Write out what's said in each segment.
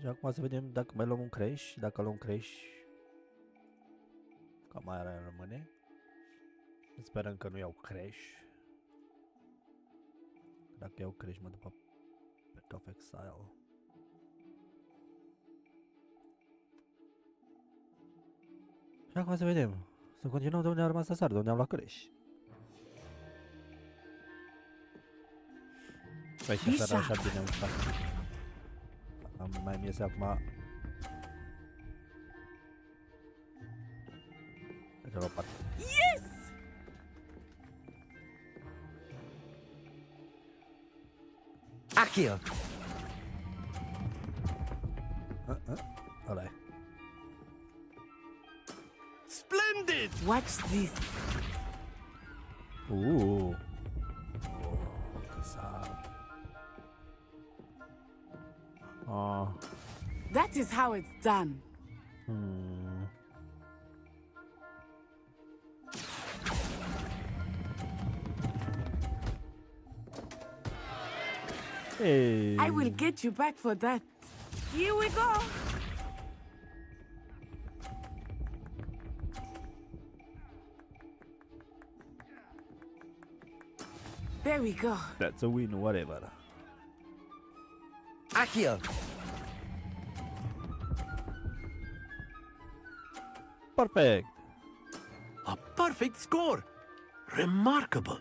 Și acum să vedem dacă mai luăm un crash. Dacă luăm crash, cam mai rămâne. Sperăm că nu iau crash. Dacă iau crash mă duc pe Top Exile. Și acum să vedem. Să continuăm de unde am rămas aseară, de unde am luat crash. Păi și așa, așa bine am stat. Mai mi iese acum. Deci la o parte. Yes! Accio! Ăla e. Splendid! Watch this. That is how it's done. Hey. I will get you back for that. Here we go. There we go. That's a win, whatever. Accio! Perfect. A perfect score! Remarkable!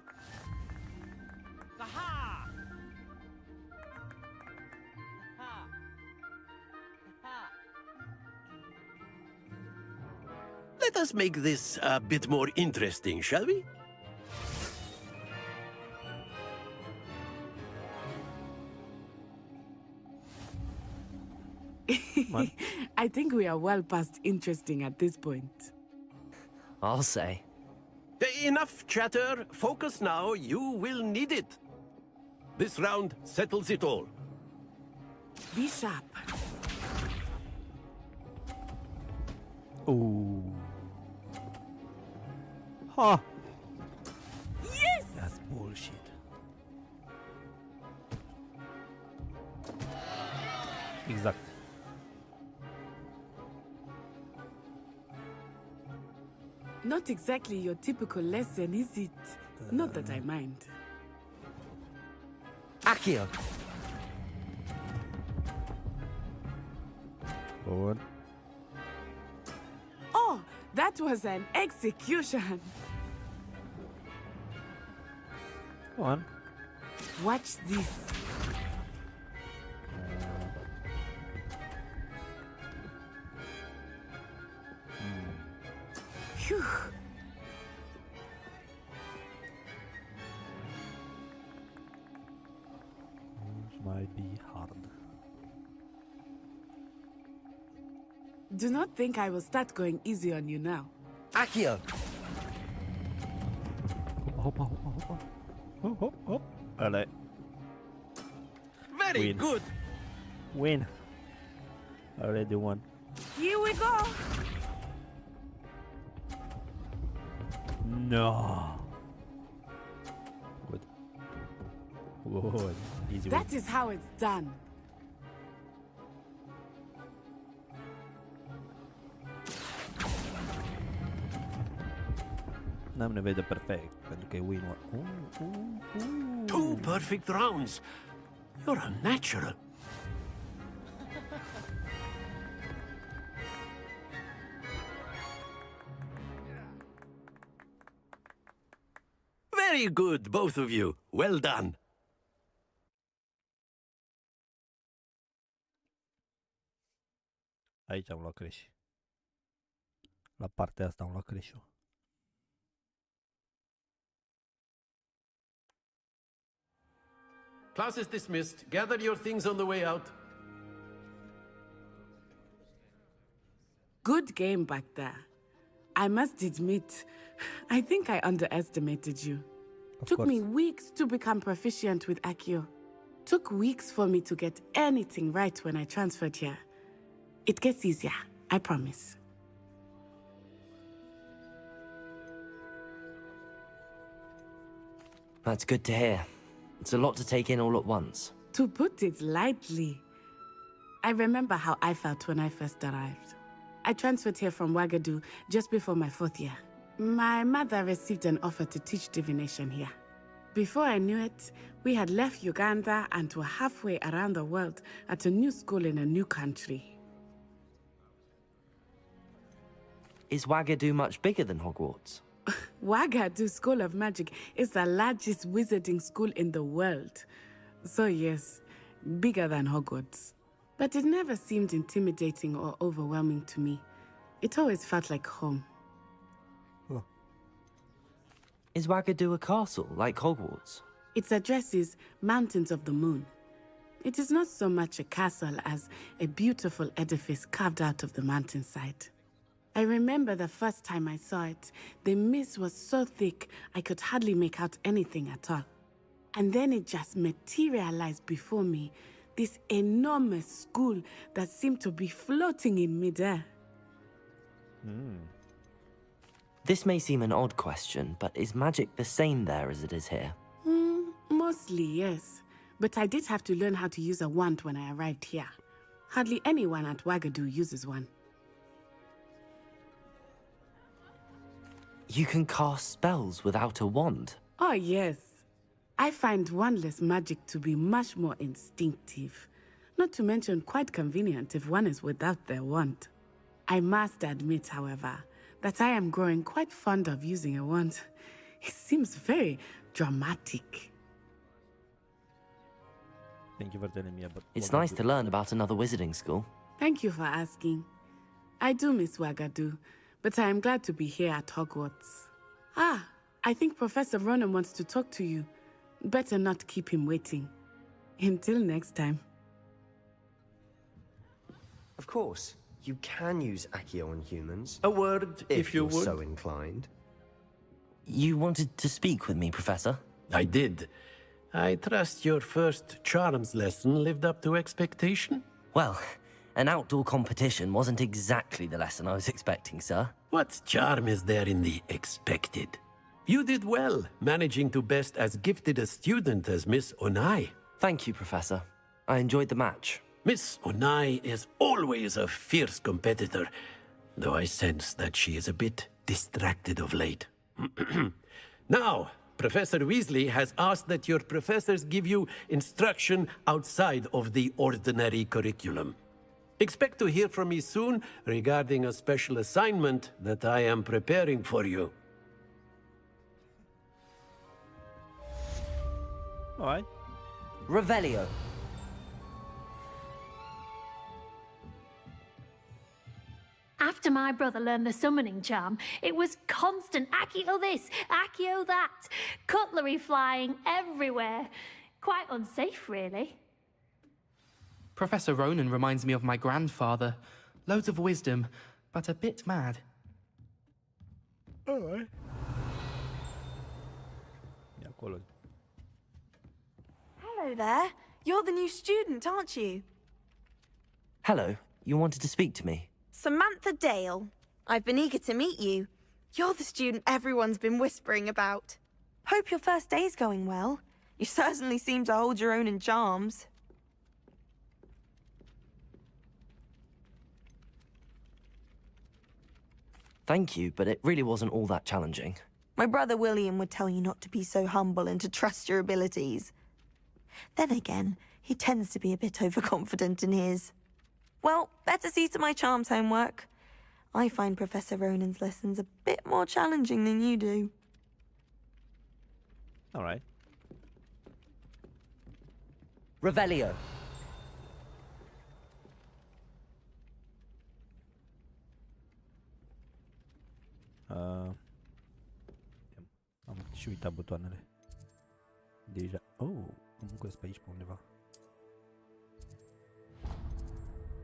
Let us make this a bit more interesting, shall we? I think we are well past interesting at this point. I'll say. Enough chatter. Focus now. You will need it. This round settles it all. Be sharp. Ooh. Ha! Yes! That's bullshit. Exact. Not exactly your typical lesson, is it? Not that I mind. Accio! Bun. Oh, that was an execution. Go on. Watch this. Phew. Might be hard. Do not think I will start going easy on you now. Accio! Hoppa, hoppa, hoppa. Hop, hop, hop. Ăla Very Win. good. Win. Already won. Here we go. No. Good. Good. Easy win. That is how it's done. N-am nevoie de perfect, pentru că e win. Two perfect rounds. You're a natural. Very good, both of you. Well done. Aici am luat crash. La partea asta am luat crash-ul. Class is dismissed. Gather your things on the way out. Good game back there. I must admit, I think I underestimated you. Took me weeks to become proficient with Accio. Took weeks for me to get anything right when I transferred here. It gets easier, I promise. That's good to hear. It's a lot to take in all at once. To put it lightly, I remember how I felt when I first arrived. I transferred here from Ouagadougou just before my 4th year. My mother received an offer to teach divination here. Before I knew it, we had left Uganda and were halfway around the world at a new school in a new country. Is Ouagadougou much bigger than Hogwarts? Ouagadougou School of Magic is the largest wizarding school in the world. So yes, bigger than Hogwarts. But it never seemed intimidating or overwhelming to me. It always felt like home. Oh. Is Ouagadougou a castle, like Hogwarts? Its address is Mountains of the Moon. It is not so much a castle as a beautiful edifice carved out of the mountainside. I remember the first time I saw it, the mist was so thick I could hardly make out anything at all. And then it just materialized before me, this enormous school that seemed to be floating in midair. This may seem an odd question, but is magic the same there as it is here? Mostly, yes. But I did have to learn how to use a wand when I arrived here. Hardly anyone at Ouagadougou uses one. You can cast spells without a wand? Oh, yes. I find wandless magic to be much more instinctive. Not to mention quite convenient if one is without their wand. I must admit, however, that I am growing quite fond of using a wand. It seems very dramatic. Thank you for telling me about It's nice to learn about another wizarding school. Thank you for asking. I do miss Ouagadougou, but I am glad to be here at Hogwarts. Ah, I think Professor Ronan wants to talk to you. Better not keep him waiting. Until next time. Of course, you can use Accio on humans. A word, if you you're would. so inclined. You wanted to speak with me, Professor? I did. I trust your first charms lesson lived up to expectation? Well, an outdoor competition wasn't exactly the lesson I was expecting, sir. What charm is there in the expected? You did well, managing to best as gifted a student as Miss Onai. Thank you, Professor. I enjoyed the match. Miss Onai is always a fierce competitor, though I sense that she is a bit distracted of late. Now, Professor Weasley has asked that your professors give you instruction outside of the ordinary curriculum. Expect to hear from me soon regarding a special assignment that I am preparing for you. Alright. Revelio. After my brother learned the summoning charm, it was constant Accio this, Accio that, cutlery flying everywhere. Quite unsafe, really. Professor Ronan reminds me of my grandfather. Loads of wisdom, but a bit mad. Alright. E acolo. Hello there. You're the new student, aren't you? Hello, you wanted to speak to me? Samantha Dale. I've been eager to meet you. You're the student everyone's been whispering about. Hope your first day's going well. You certainly seem to hold your own in charms. Thank you, but it really wasn't all that challenging. My brother William would tell you not to be so humble and to trust your abilities. Then again, he tends to be a bit overconfident in his. Well, better see to my charms homework. I find Professor Ronan's lessons a bit more challenging than you do. Alright. Revelio. Am și uitat butoanele. Deja. Oh, încă sunt pe aici pe undeva.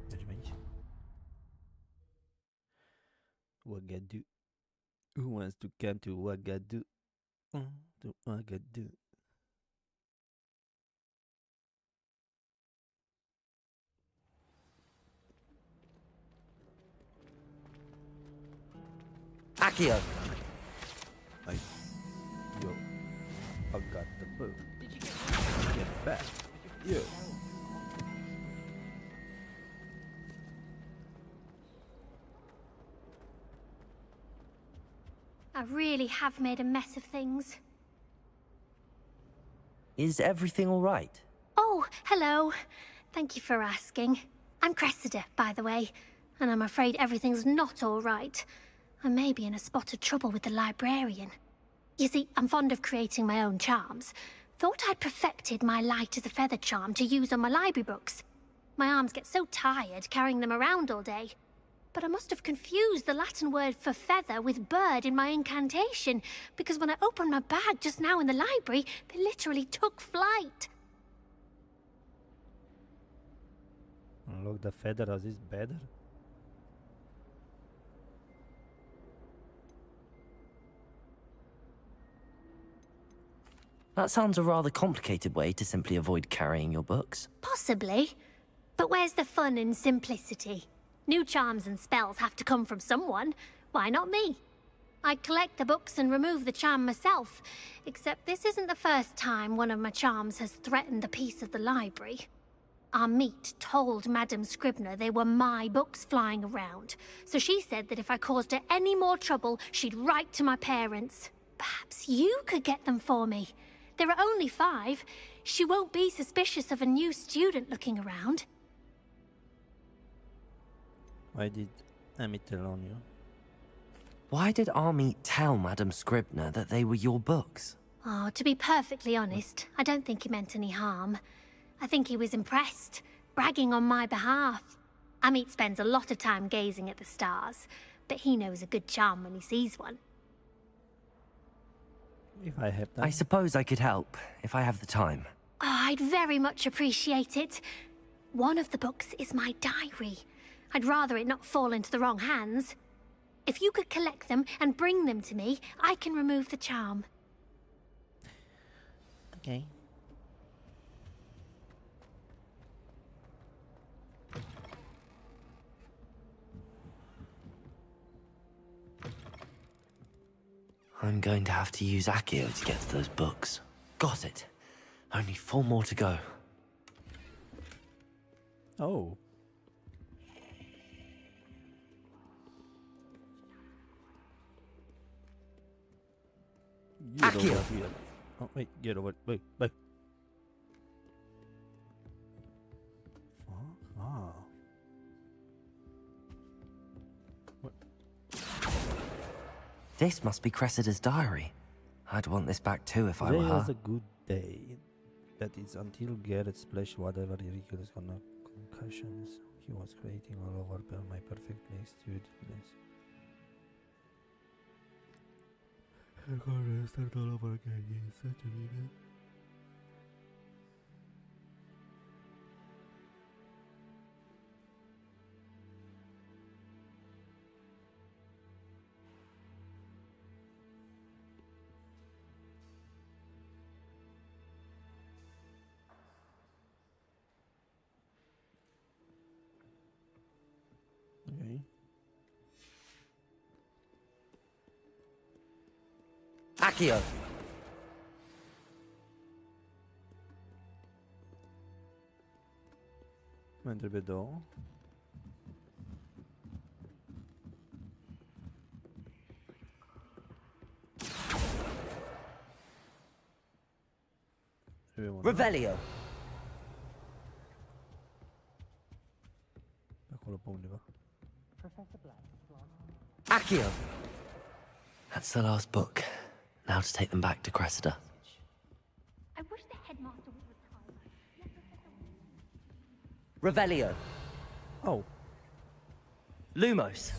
Mergem aici. Ouagadougou. Who wants to come to Ouagadougou? To Ouagadougou. Accio. Yo, I got the boat. Did you get back? Yeah. I really have made a mess of things. Is everything all right? Oh, hello. Thank you for asking. I'm Cressida, by the way, and I'm afraid everything's not all right. I may be in a spot of trouble with the librarian. You see, I'm fond of creating my own charms. Thought I'd perfected my light as a feather charm to use on my library books. My arms get so tired carrying them around all day. But I must have confused the Latin word for feather with bird in my incantation, because when I opened my bag just now in the library, they literally took flight. Unlock the feather as is better. That sounds a rather complicated way to simply avoid carrying your books. Possibly. But where's the fun in simplicity? New charms and spells have to come from someone. Why not me? I collect the books and remove the charm myself. Except this isn't the first time one of my charms has threatened the peace of the library. Our meet told Madame Scribner they were my books flying around. So she said that if I caused her any more trouble, she'd write to my parents. Perhaps you could get them for me. There are only 5. She won't be suspicious of a new student looking around. Why did Amy tell on you? Why did Army tell Madame Scribner that they were your books? Oh, to be perfectly honest, I don't think he meant any harm. I think he was impressed, bragging on my behalf. Amit spends a lot of time gazing at the stars, but he knows a good charm when he sees one. If I have time. I suppose I could help, if I have the time. Oh, I'd very much appreciate it. One of the books is my diary. I'd rather it not fall into the wrong hands. If you could collect them and bring them to me, I can remove the charm. Okay. I'm going to have to use Accio to get to those books. Got it. Only 4 more to go. Oh. Get Accio. over here. Oh, wait, get over. Wait. Ah. What? This must be Cressida's diary. I'd want this back too if I were Today was her. a good day. That is until Garrett splashed whatever ridiculous concussions he was creating all over my perfectly students. I gotta start all over again. It's such a minute. Okay. Accio! Mă întrebe 2. Revelio! Pe acolo pe undeva. Accio! That's the last book. Now to take them back to Cressida. I wish the headmaster would retire. Revelio! Oh. Lumos!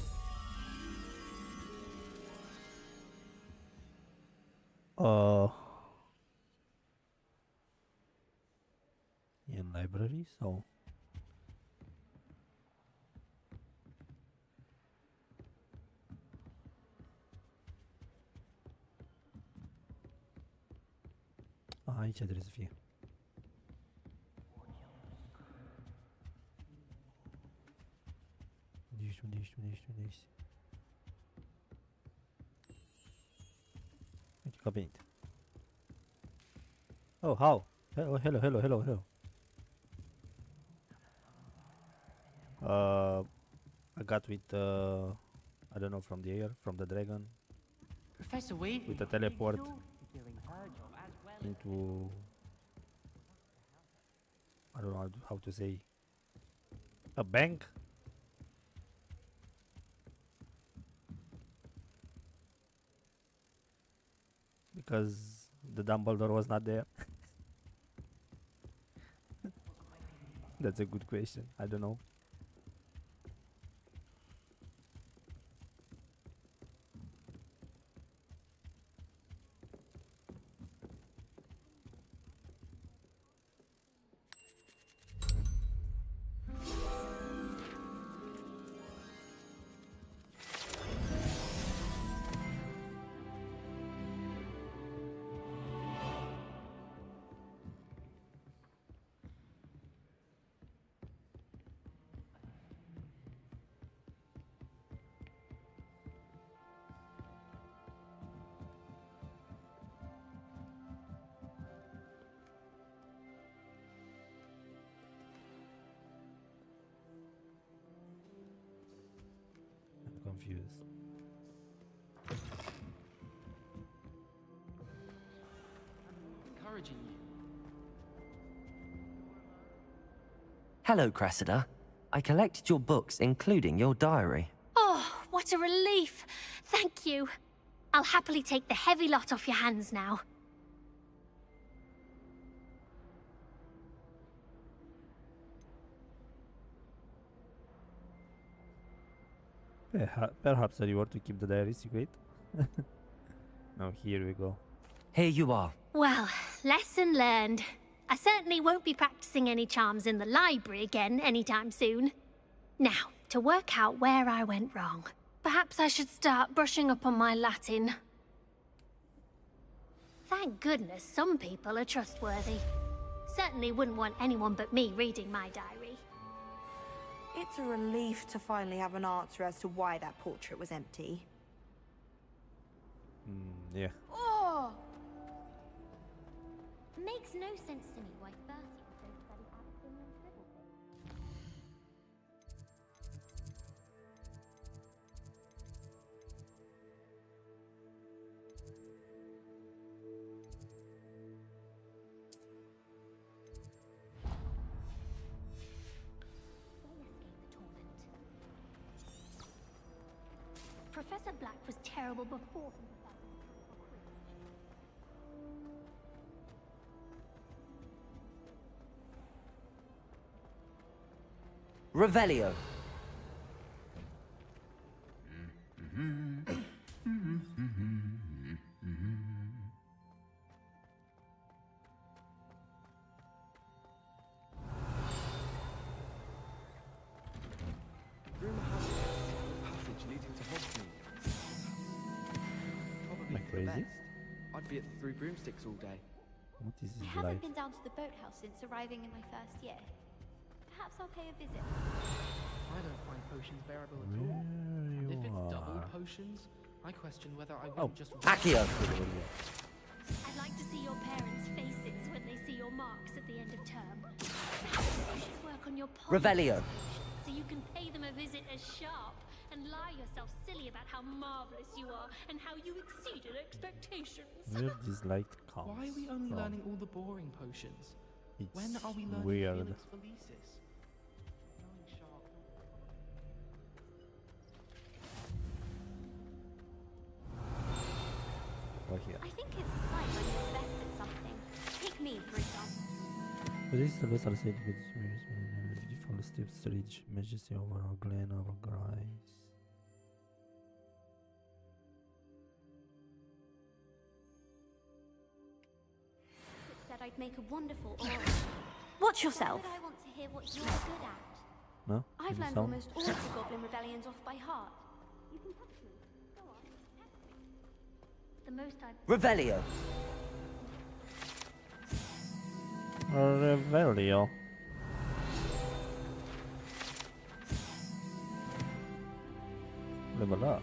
In library, so. Aici trebuie să fie. Unde ești? Uite că a venit. Oh, how? Hello. I got with I don't know, from the air, from the dragon, Professor Weasley. with the teleport into, I don't know how to say, a bank. Because the Dumbledore was not there. That's a good question. I don't know. Confused. Encouraging you. Hello, Cressida. I collected your books, including your diary. Oh, what a relief. Thank you. I'll happily take the heavy lot off your hands now. Perhaps a reward to keep the diary secret. Now here we go. Here you are. Well, lesson learned. I certainly won't be practicing any charms in the library again anytime soon. Now, to work out where I went wrong. Perhaps I should start brushing up on my Latin. Thank goodness some people are trustworthy. Certainly wouldn't want anyone but me reading my diary. It's a relief to finally have an answer as to why that portrait was empty. Yeah. Oh! Makes no sense to me why Bertie would go study acting and dribble. Professor Black was terrible before he was Revelio. Rumor has it a passage leading to Hogsmeade. Probably Am I for the crazy? best. I'd be at the Three Broomsticks all day. What is I this haven't life? been down to the boathouse since arriving in my first year. Perhaps I'll pay a visit. I don't find potions bearable at all. And Where if you it's double are? potions, I question whether I Oh, wouldn't just... Accio. I'd like to see your parents' faces when they see your marks at the end of term. Perhaps you should work on your Revelio. so you can pay them a visit as sharp and lie yourself silly about how marvelous you are and how you exceeded expectations. Where this light comes Why are we only from? learning all the boring potions? It's When are we learning weird. Felix Felicis? Knowing sharp... Right here. I think it's a sign when you're best at something. Take me, for example. This is the best said with beautiful steps to reach majesty over our glen, our grace. It said I'd make a wonderful oracle. Watch Why yourself. would I want to hear what you're good at? No? I've Any learned sound? almost all of the Goblin rebellions off by heart. You can touch me. Go on, test me. The most I... Revelio. Revelio. Level up.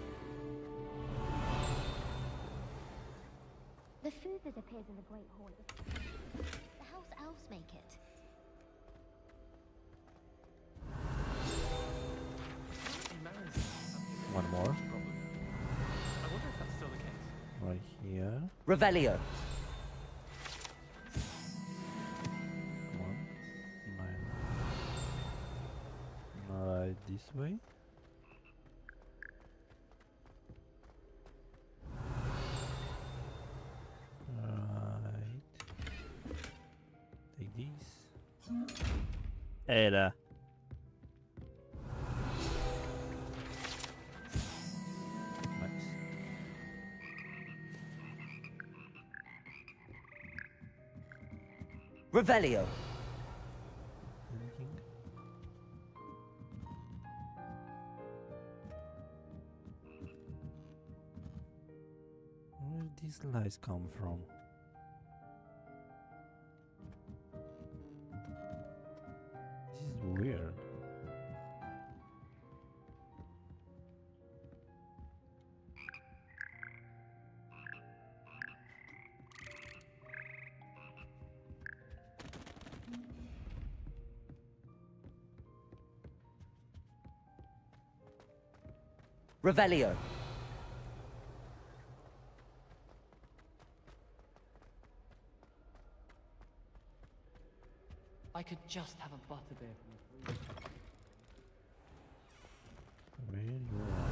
The food that appears in the Great Hall is... The house elves make it. One more. Probably. I wonder if that's still the case. Right here. Revelio. Come on. Nine. Right this way. Right. Take these. Era. Nice. Revelio. Anything? Where did these lights come from? This is weird. Revelio. I could just have a butterbeer from the freezer. Where you are?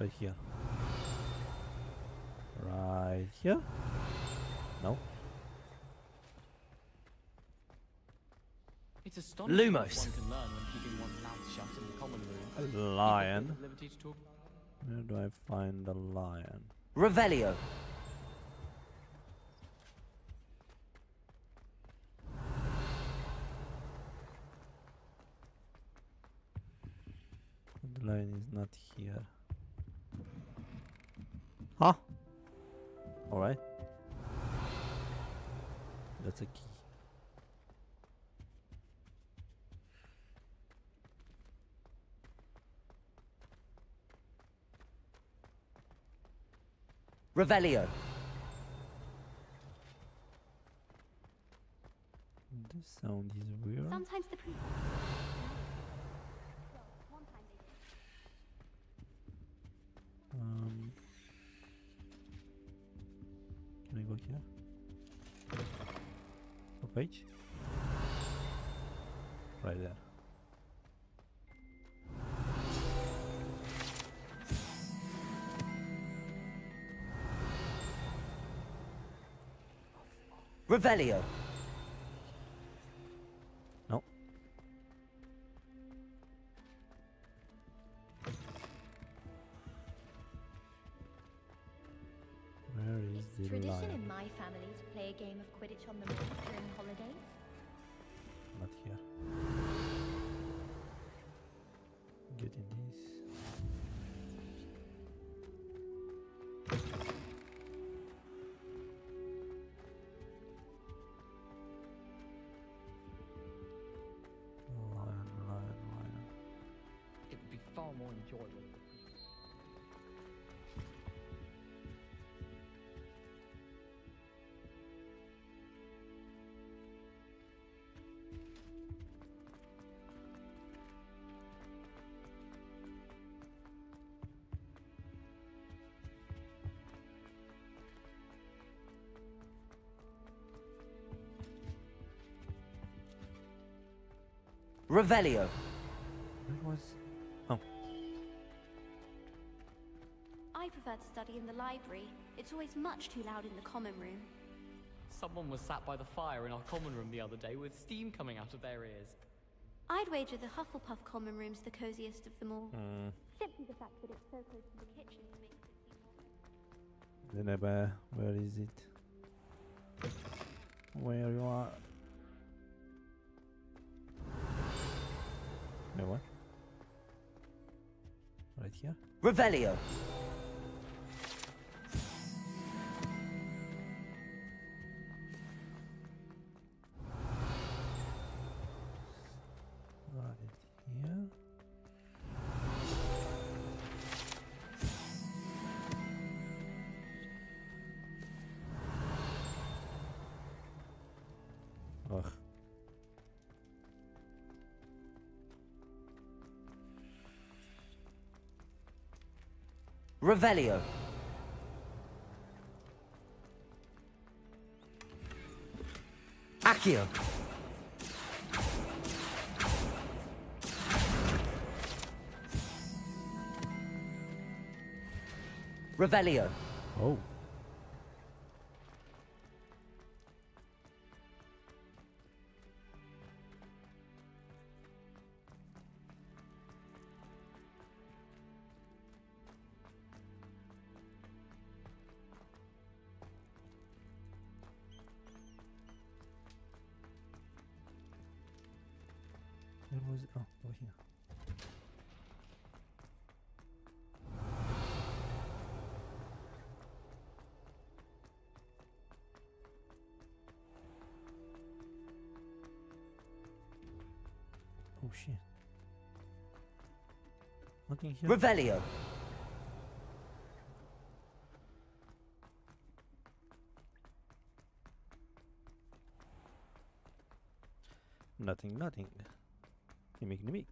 Right here. Right here? No. It's astonishing what Lumos. one can learn when keeping one's mouth shut in the common room. A People lion. take the liberty to talk about Where do I find the lion? Revelio. The lion is not here. Huh? Alright. That's a key. Revelio. This sound is weird. Sometimes the princess. Well, one time they did. Can I go here? What page? Right there. Revelio. No. Where is It's the tradition lion? in my family to play a game of Quidditch on the moor during holidays. Not here. Get in this. Lion. it would be far more enjoyable. Revelio. Where was? Oh, I prefer to study in the library. It's always much too loud in the common room. Someone was sat by the fire in our common room the other day with steam coming out of their ears. I'd wager the Hufflepuff common room's the coziest of them all. mm, Simply the fact that it's so close to the kitchen makes it seem Zenebe, where is it? Where you are? Wait, what? Right here? Revelio. Right here. Ugh. Revelio. Accio. Revelio. Oh. Where was it? Oh, over here. Oh shit. Nothing here. Revelio. Nothing, nothing. Nimic, nimic.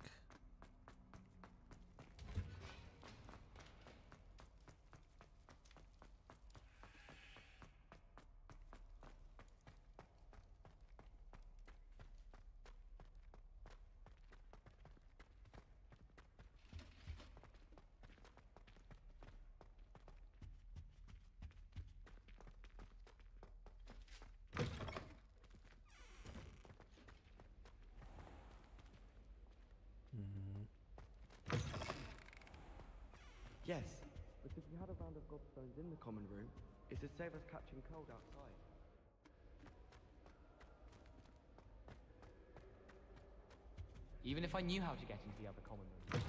Yes, because we had a round of gobstones in the common room. It's to save us catching cold outside. Even if I knew how to get into the other common room.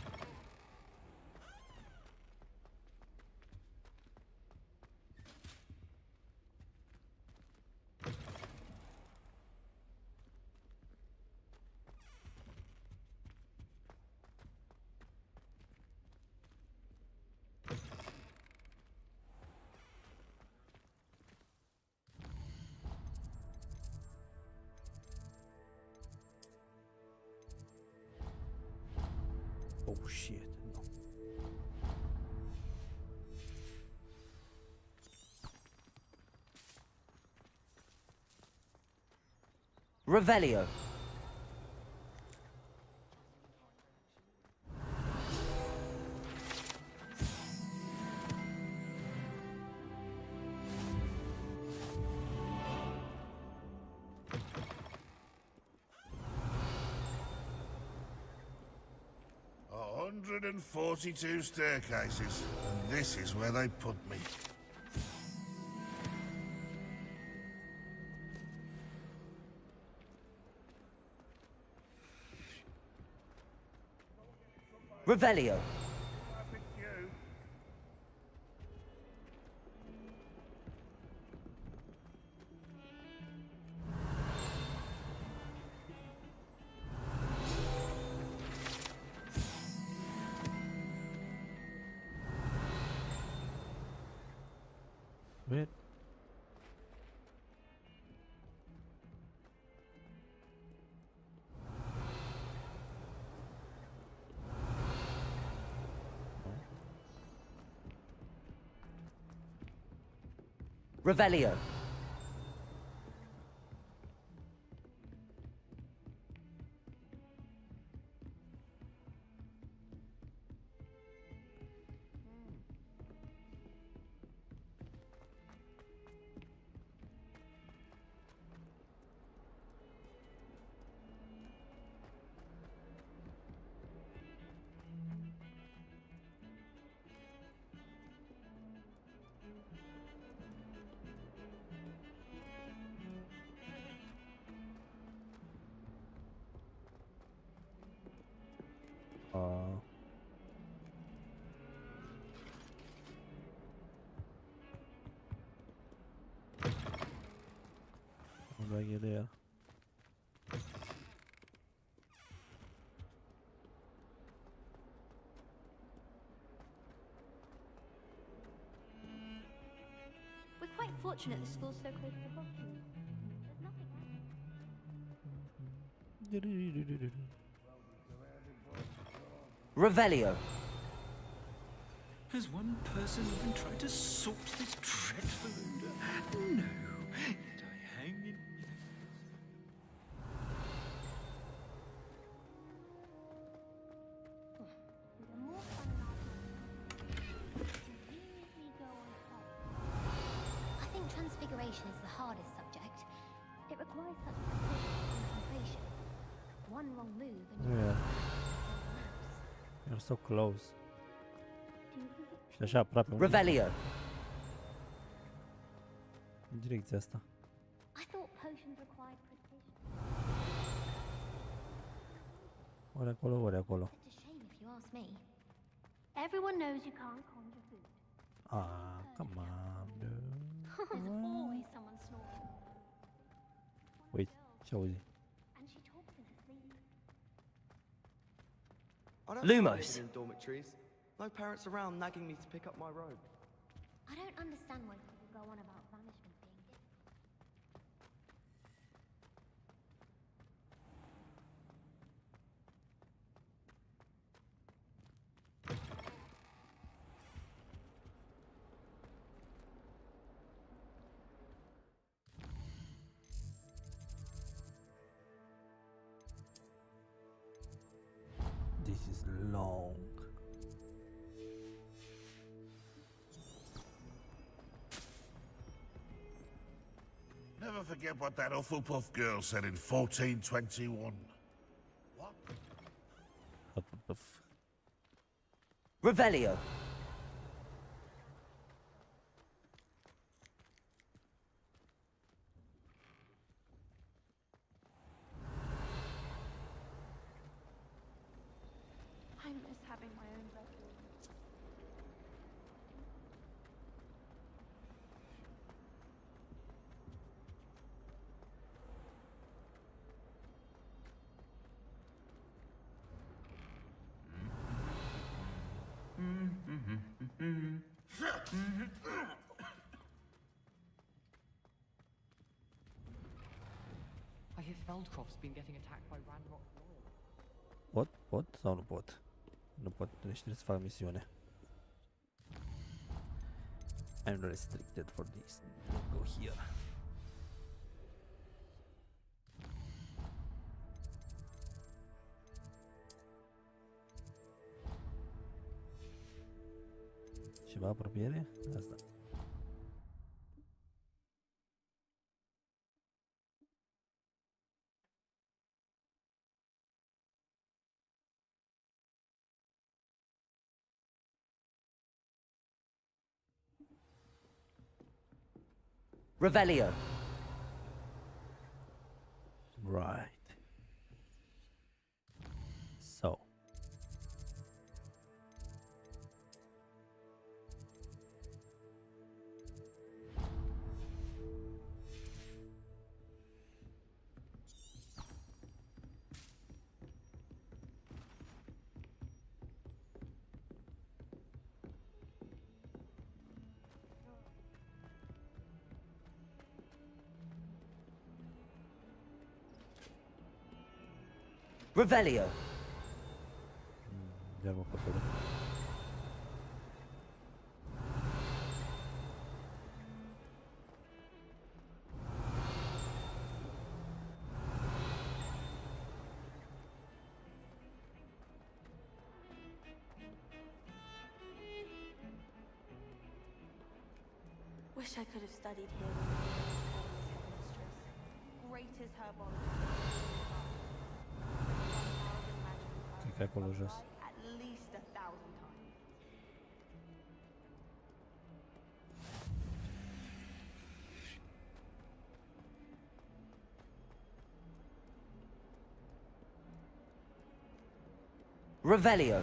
Oh shit. No. Revelio. A 142 staircases, and this is where they put me. Revelio. I picked you. Wait. Revelio. How do I get there? We're quite fortunate the school's so close to Hogwarts. There's nothing. Revelio. Has one person even tried to sort this dreadful odor? No. Yet I hang in. I think transfiguration is the hardest subject. It requires such precision and concentration. One wrong move and Yeah. You're so close. Și așa aproape. Revelio. În direcția asta. I thought potions required precision. Ori acolo, ori acolo. It's a shame if you ask me. Everyone knows you can't conjure food. Ah, come on, dude. There's always someone snoring. Wait, ce auzi? And she talks in her sleep. I don't Lumos. like living in dormitories. No parents around nagging me to pick up my robe. I don't understand why people go on about banishment being different. This is long. Never forget what that Hufflepuff girl said in 1421. What? Revelio. I miss having my own bedroom. I hear Feldcroft's been getting attacked by random oxymoron. Pot? Pot sau nu pot? Nu pot, deci trebuie să fac misiune. I'm restricted for this. Go here. Ceva apropiere? Asta. Revelio. Right. So. Revelio. Andiamo a vedere. Wish I could have studied here when I was headmistress. Great is her bond. Cred că e acolo jos. At least 1,000 times. Revelio.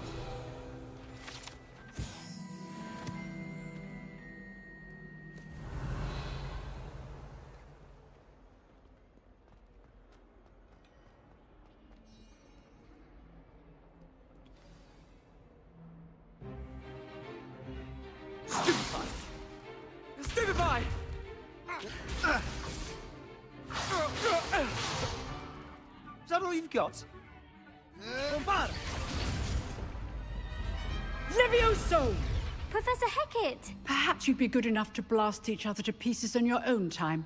Stupefy! Is that all you've got? Bombard! Levioso! Professor Hecat! Perhaps you'd be good enough to blast each other to pieces in your own time.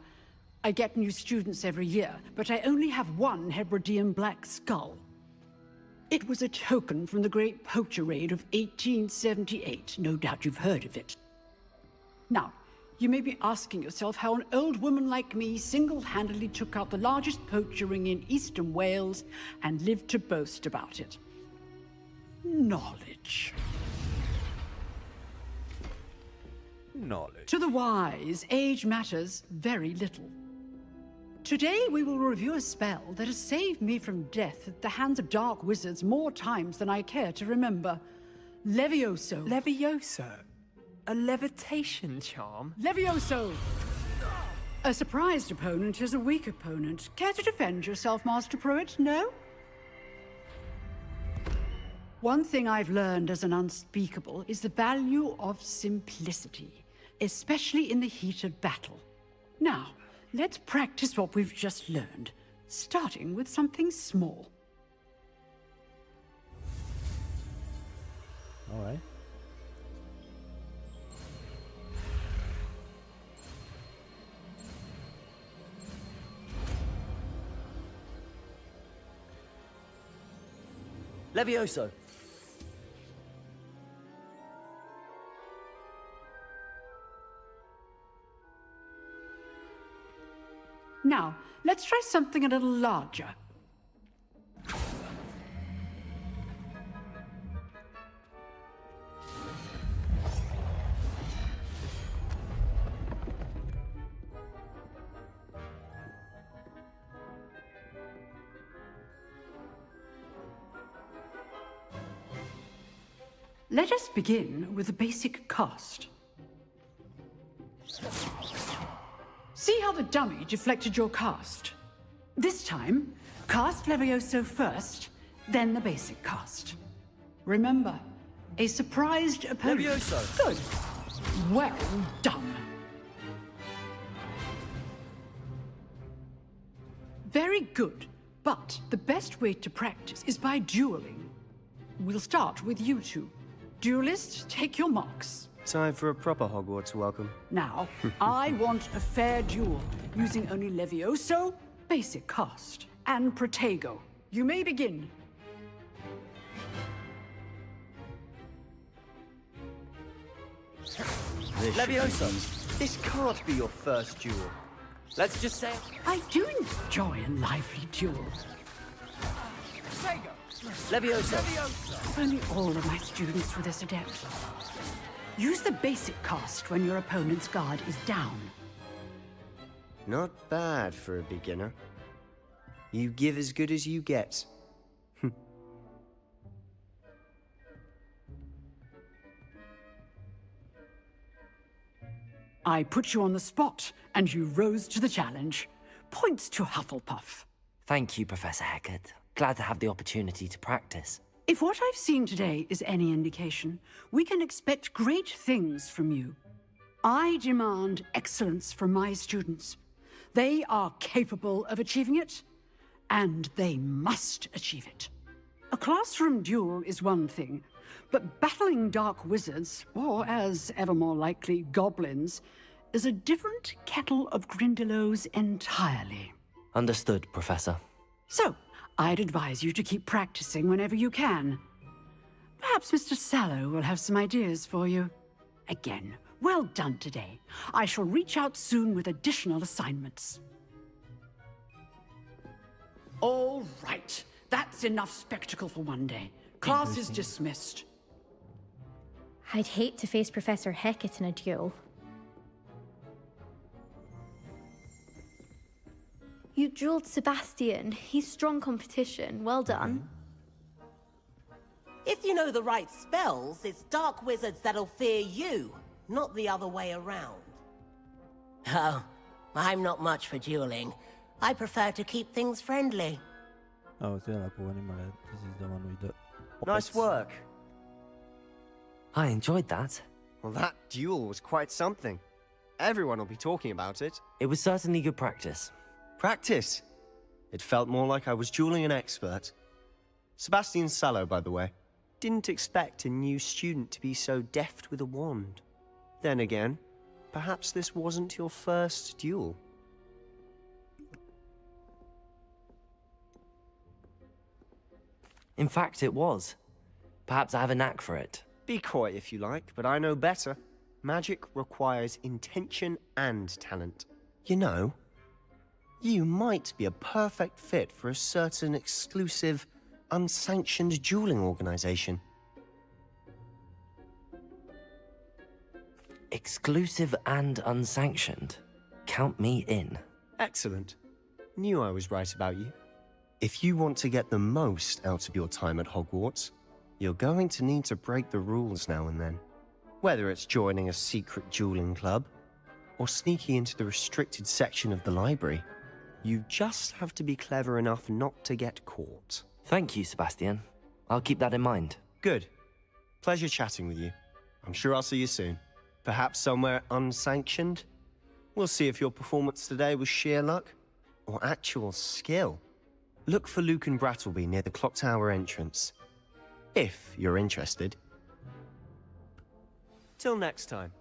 I get new students every year, but I only have one Hebridean black skull. It was a token from the Great Poacher Raid of 1878. No doubt you've heard of it. Now, you may be asking yourself how an old woman like me single-handedly took out the largest poacher ring in eastern Wales and lived to boast about it. Knowledge. Knowledge. To the wise, age matters very little. Today we will review a spell that has saved me from death at the hands of dark wizards more times than I care to remember. Levioso. Levioso? A levitation charm? Levioso! A surprised opponent is a weak opponent. Care to defend yourself, Master Pruitt? No? One thing I've learned as an unspeakable is the value of simplicity, especially in the heat of battle. Now, let's practice what we've just learned, starting with something small. All right. Levioso. Now, let's try something a little larger. Let us begin with the basic cast. See how the dummy deflected your cast? This time, cast Levioso first, then the basic cast. Remember, a surprised opponent. Levioso! Good. Well done. Very good, but the best way to practice is by dueling. We'll start with you two. Duelists, take your marks. Time for a proper Hogwarts welcome. Now, I want a fair duel, using only Levioso, basic cast, and Protego. You may begin. Levioso, this can't be your first duel. Let's just say... I do enjoy a lively duel. Levioso. If only all of my students were this adept. Use the basic cast when your opponent's guard is down. Not bad for a beginner. You give as good as you get. I put you on the spot, and you rose to the challenge. Points to Hufflepuff. Thank you, Professor Hecat. Glad to have the opportunity to practice. If what I've seen today is any indication, we can expect great things from you. I demand excellence from my students. They are capable of achieving it, and they must achieve it. A classroom duel is one thing, but battling dark wizards, or as ever more likely, goblins, is a different kettle of Grindylows entirely. Understood, Professor. So, I'd advise you to keep practicing whenever you can. Perhaps Mr. Sallow will have some ideas for you. Again, well done today. I shall reach out soon with additional assignments. All right. That's enough spectacle for one day. Class is dismissed. I'd hate to face Professor Hecat in a duel. You dueled Sebastian. He's strong competition. Well done. If you know the right spells, it's dark wizards that'll fear you, not the other way around. Oh, I'm not much for dueling. I prefer to keep things friendly. Oh, this is the one with the... Nice work. I enjoyed that. Well, that duel was quite something. Everyone will be talking about it. It was certainly good practice. Practice? It felt more like I was dueling an expert. Sebastian Sallow, by the way. Didn't expect a new student to be so deft with a wand. Then again, perhaps this wasn't your first duel. In fact, it was. Perhaps I have a knack for it. Be coy if you like, but I know better. Magic requires intention and talent. You know, you might be a perfect fit for a certain exclusive, unsanctioned dueling organization. Exclusive and unsanctioned. Count me in. Excellent. Knew I was right about you. If you want to get the most out of your time at Hogwarts, you're going to need to break the rules now and then. Whether it's joining a secret dueling club, or sneaking into the restricted section of the library, you just have to be clever enough not to get caught. Thank you, Sebastian. I'll keep that in mind. Good. Pleasure chatting with you. I'm sure I'll see you soon. Perhaps somewhere unsanctioned? We'll see if your performance today was sheer luck, or actual skill. Look for Luke and Brattleby near the clock tower entrance, if you're interested. Till next time.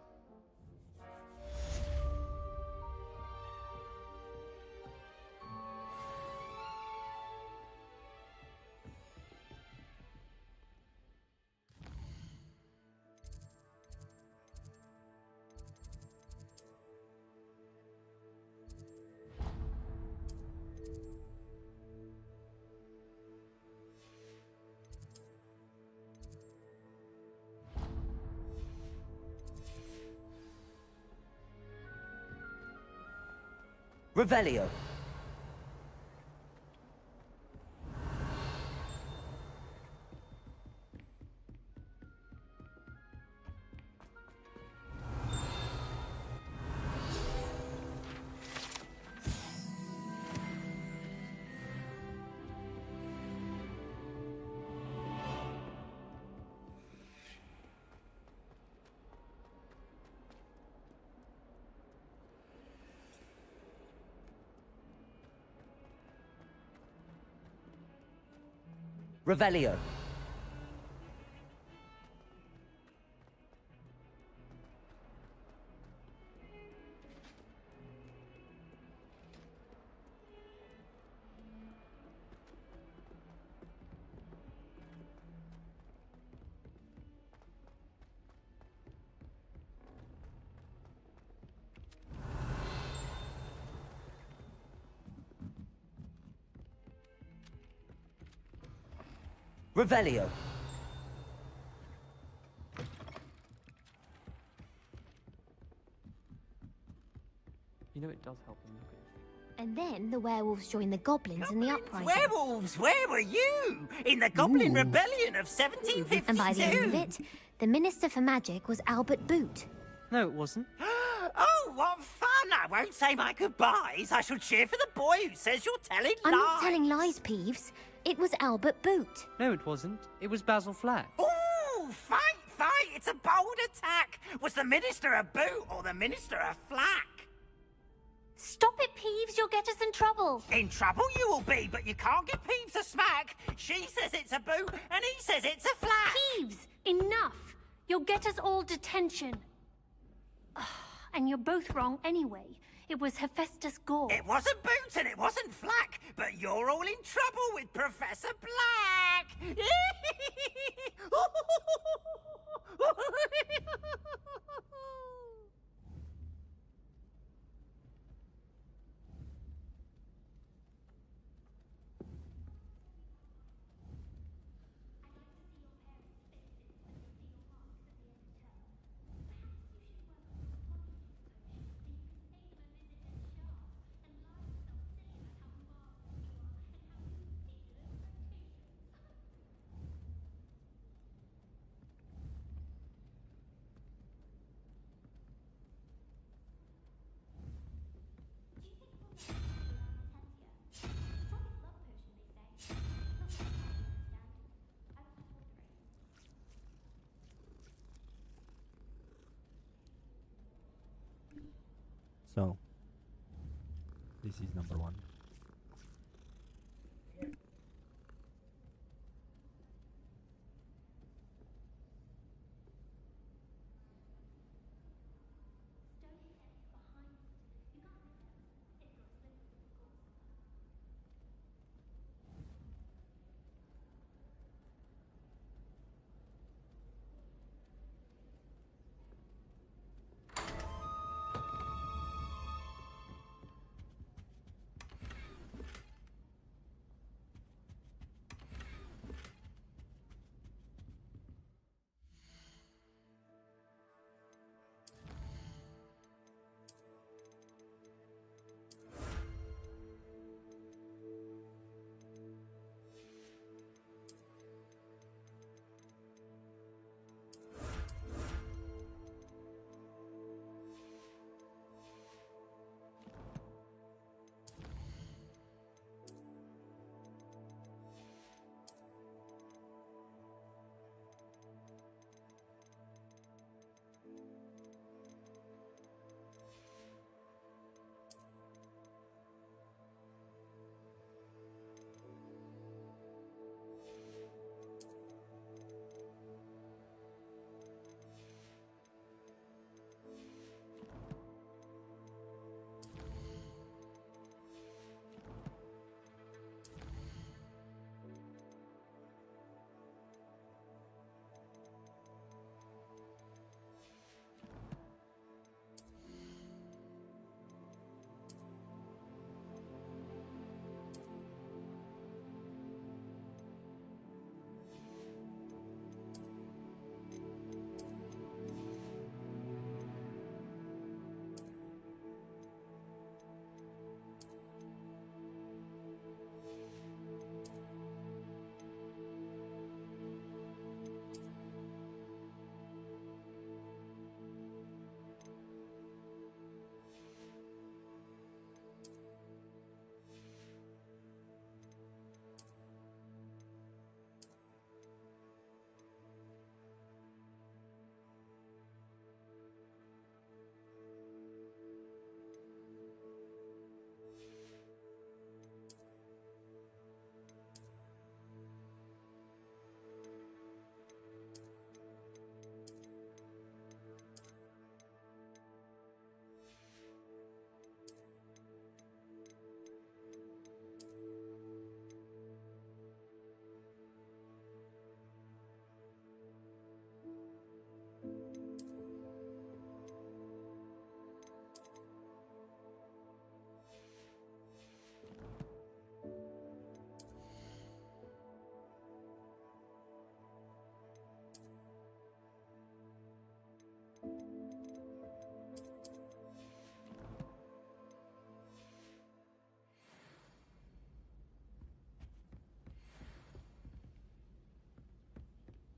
Revelio. Revelio. Revelio. You know it does help when you look at it. And then the werewolves joined the goblins in the uprising. Werewolves, where were you? In the Goblin Rebellion of 1752? And by the end of it, the Minister for Magic was Albert Boot. No, it wasn't. Oh, what fun! I won't say my goodbyes. I shall cheer for the boy who says you're telling I'm lies. not telling lies, Peeves. It was Albert Boot. No, it wasn't. It was Basil Flack. Ooh, fight! It's a bold attack. Was the Minister a boot or the Minister a flack? Stop it, Peeves. You'll get us in trouble. In trouble you will be, but you can't give Peeves a smack. She says it's a boot, and he says it's a flack. Peeves, enough. You'll get us all detention. And you're both wrong anyway. It was Hephaestus Gore. It wasn't Boot and it wasn't Flack, but you're all in trouble with Professor Black. So, this is number 1.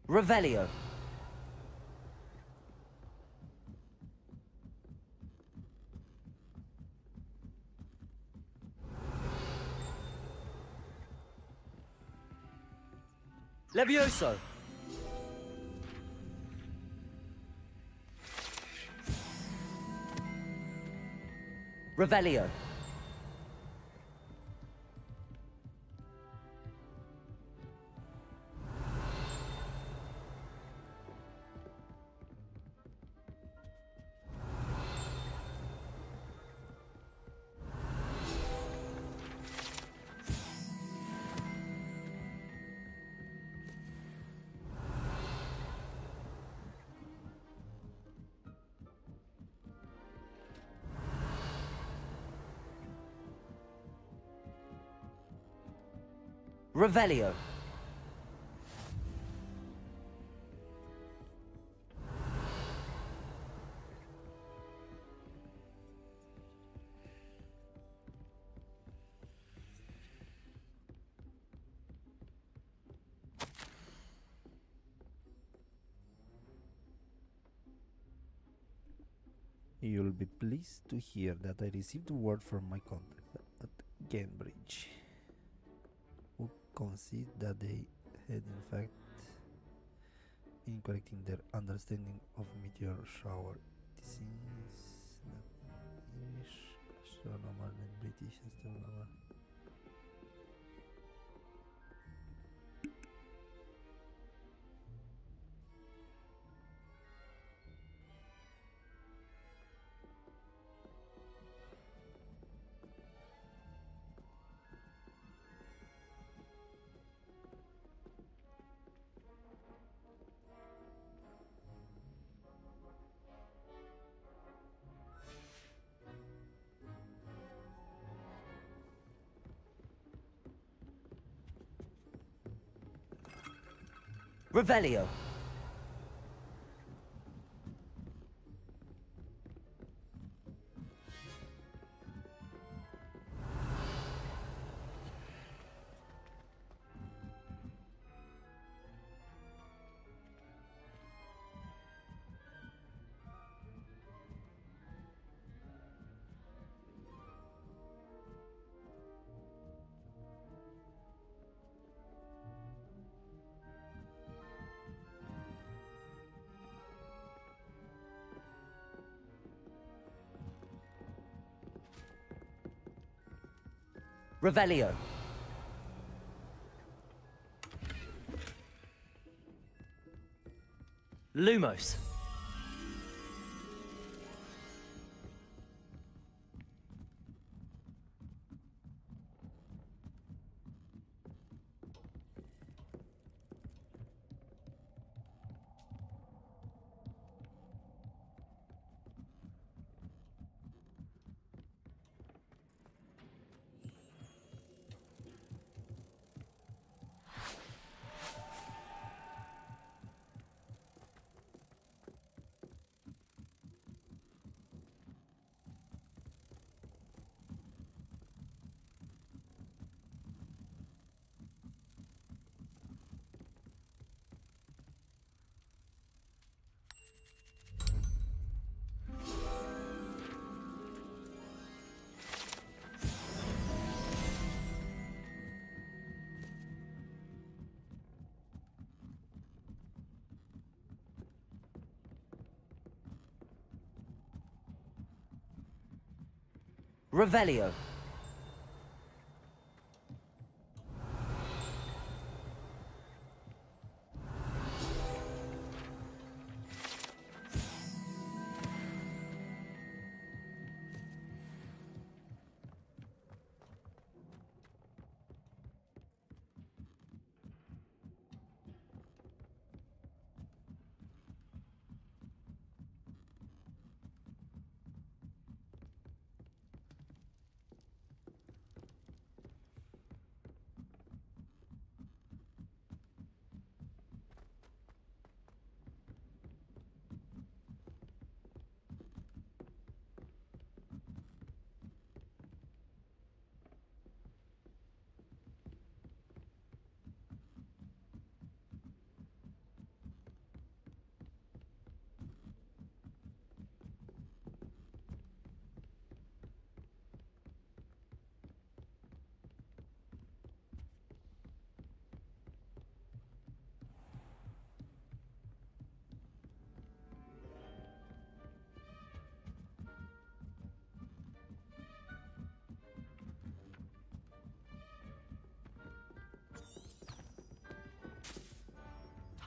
Revelio. Levioso. Revelio. Revelio. You'll be pleased to hear that I received word from my contact at Cambridge, who concede that they had in fact been correcting their understanding of meteor shower. This is not English, astronomer and British astronomer. Revelio. Revelio. Lumos. Revelio.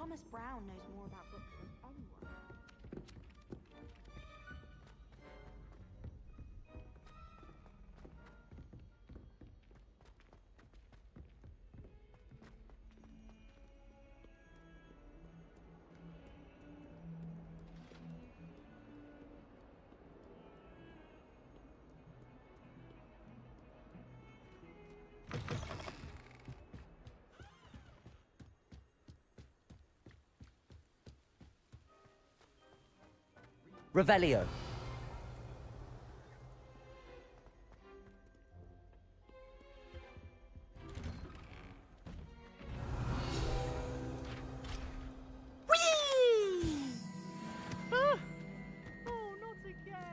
Thomas Brown knows more about books than anyone. Revelio.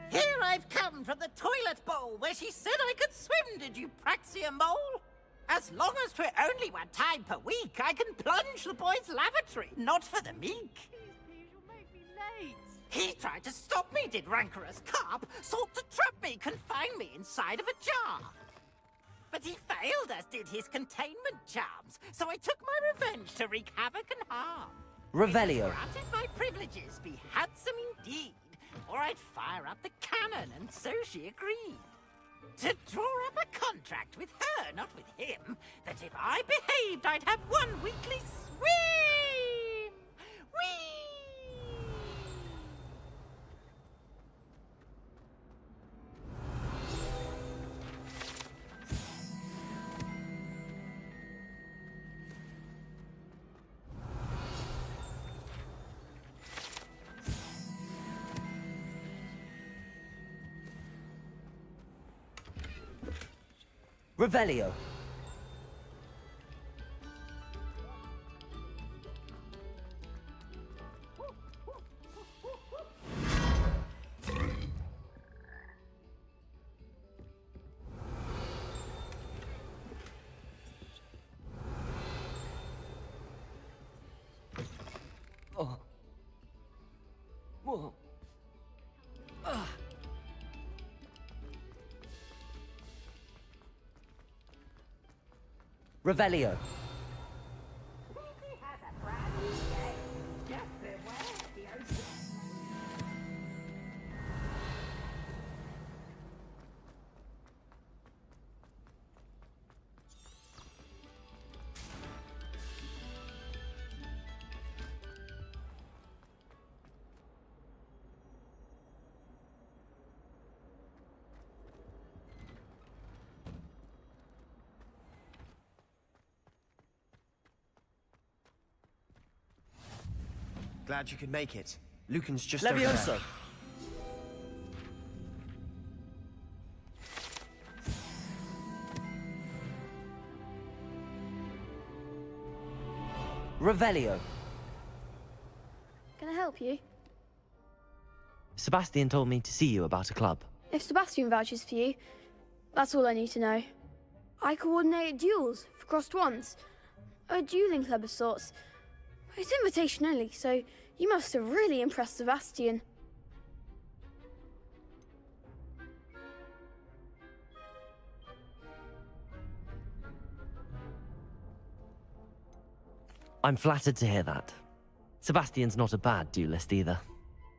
Here I've come from the toilet bowl where she said I could swim, did you Praxia mole? As long as 'twere only one time per week, I can plunge the boy's lavatory, not for the meek. He tried to stop me, did rancorous carp, sought to trap me, confine me inside of a jar. But he failed, as did his containment charms, so I took my revenge to wreak havoc and harm. Revelio. Granted my privileges be handsome indeed, or I'd fire up the cannon, and so she agreed. To draw up a contract with her, not with him, that if I behaved, I'd have one weekly swim! Whee! Revelio. Oh. Whoa. Revelio. Glad you could make it. Lucan's just over there. Levioso. Revelio. Can I help you? Sebastian told me to see you about a club. If Sebastian vouches for you, that's all I need to know. I coordinate duels for crossed ones. A dueling club of sorts. It's invitation only, so you must have really impressed Sebastian. I'm flattered to hear that. Sebastian's not a bad duelist either.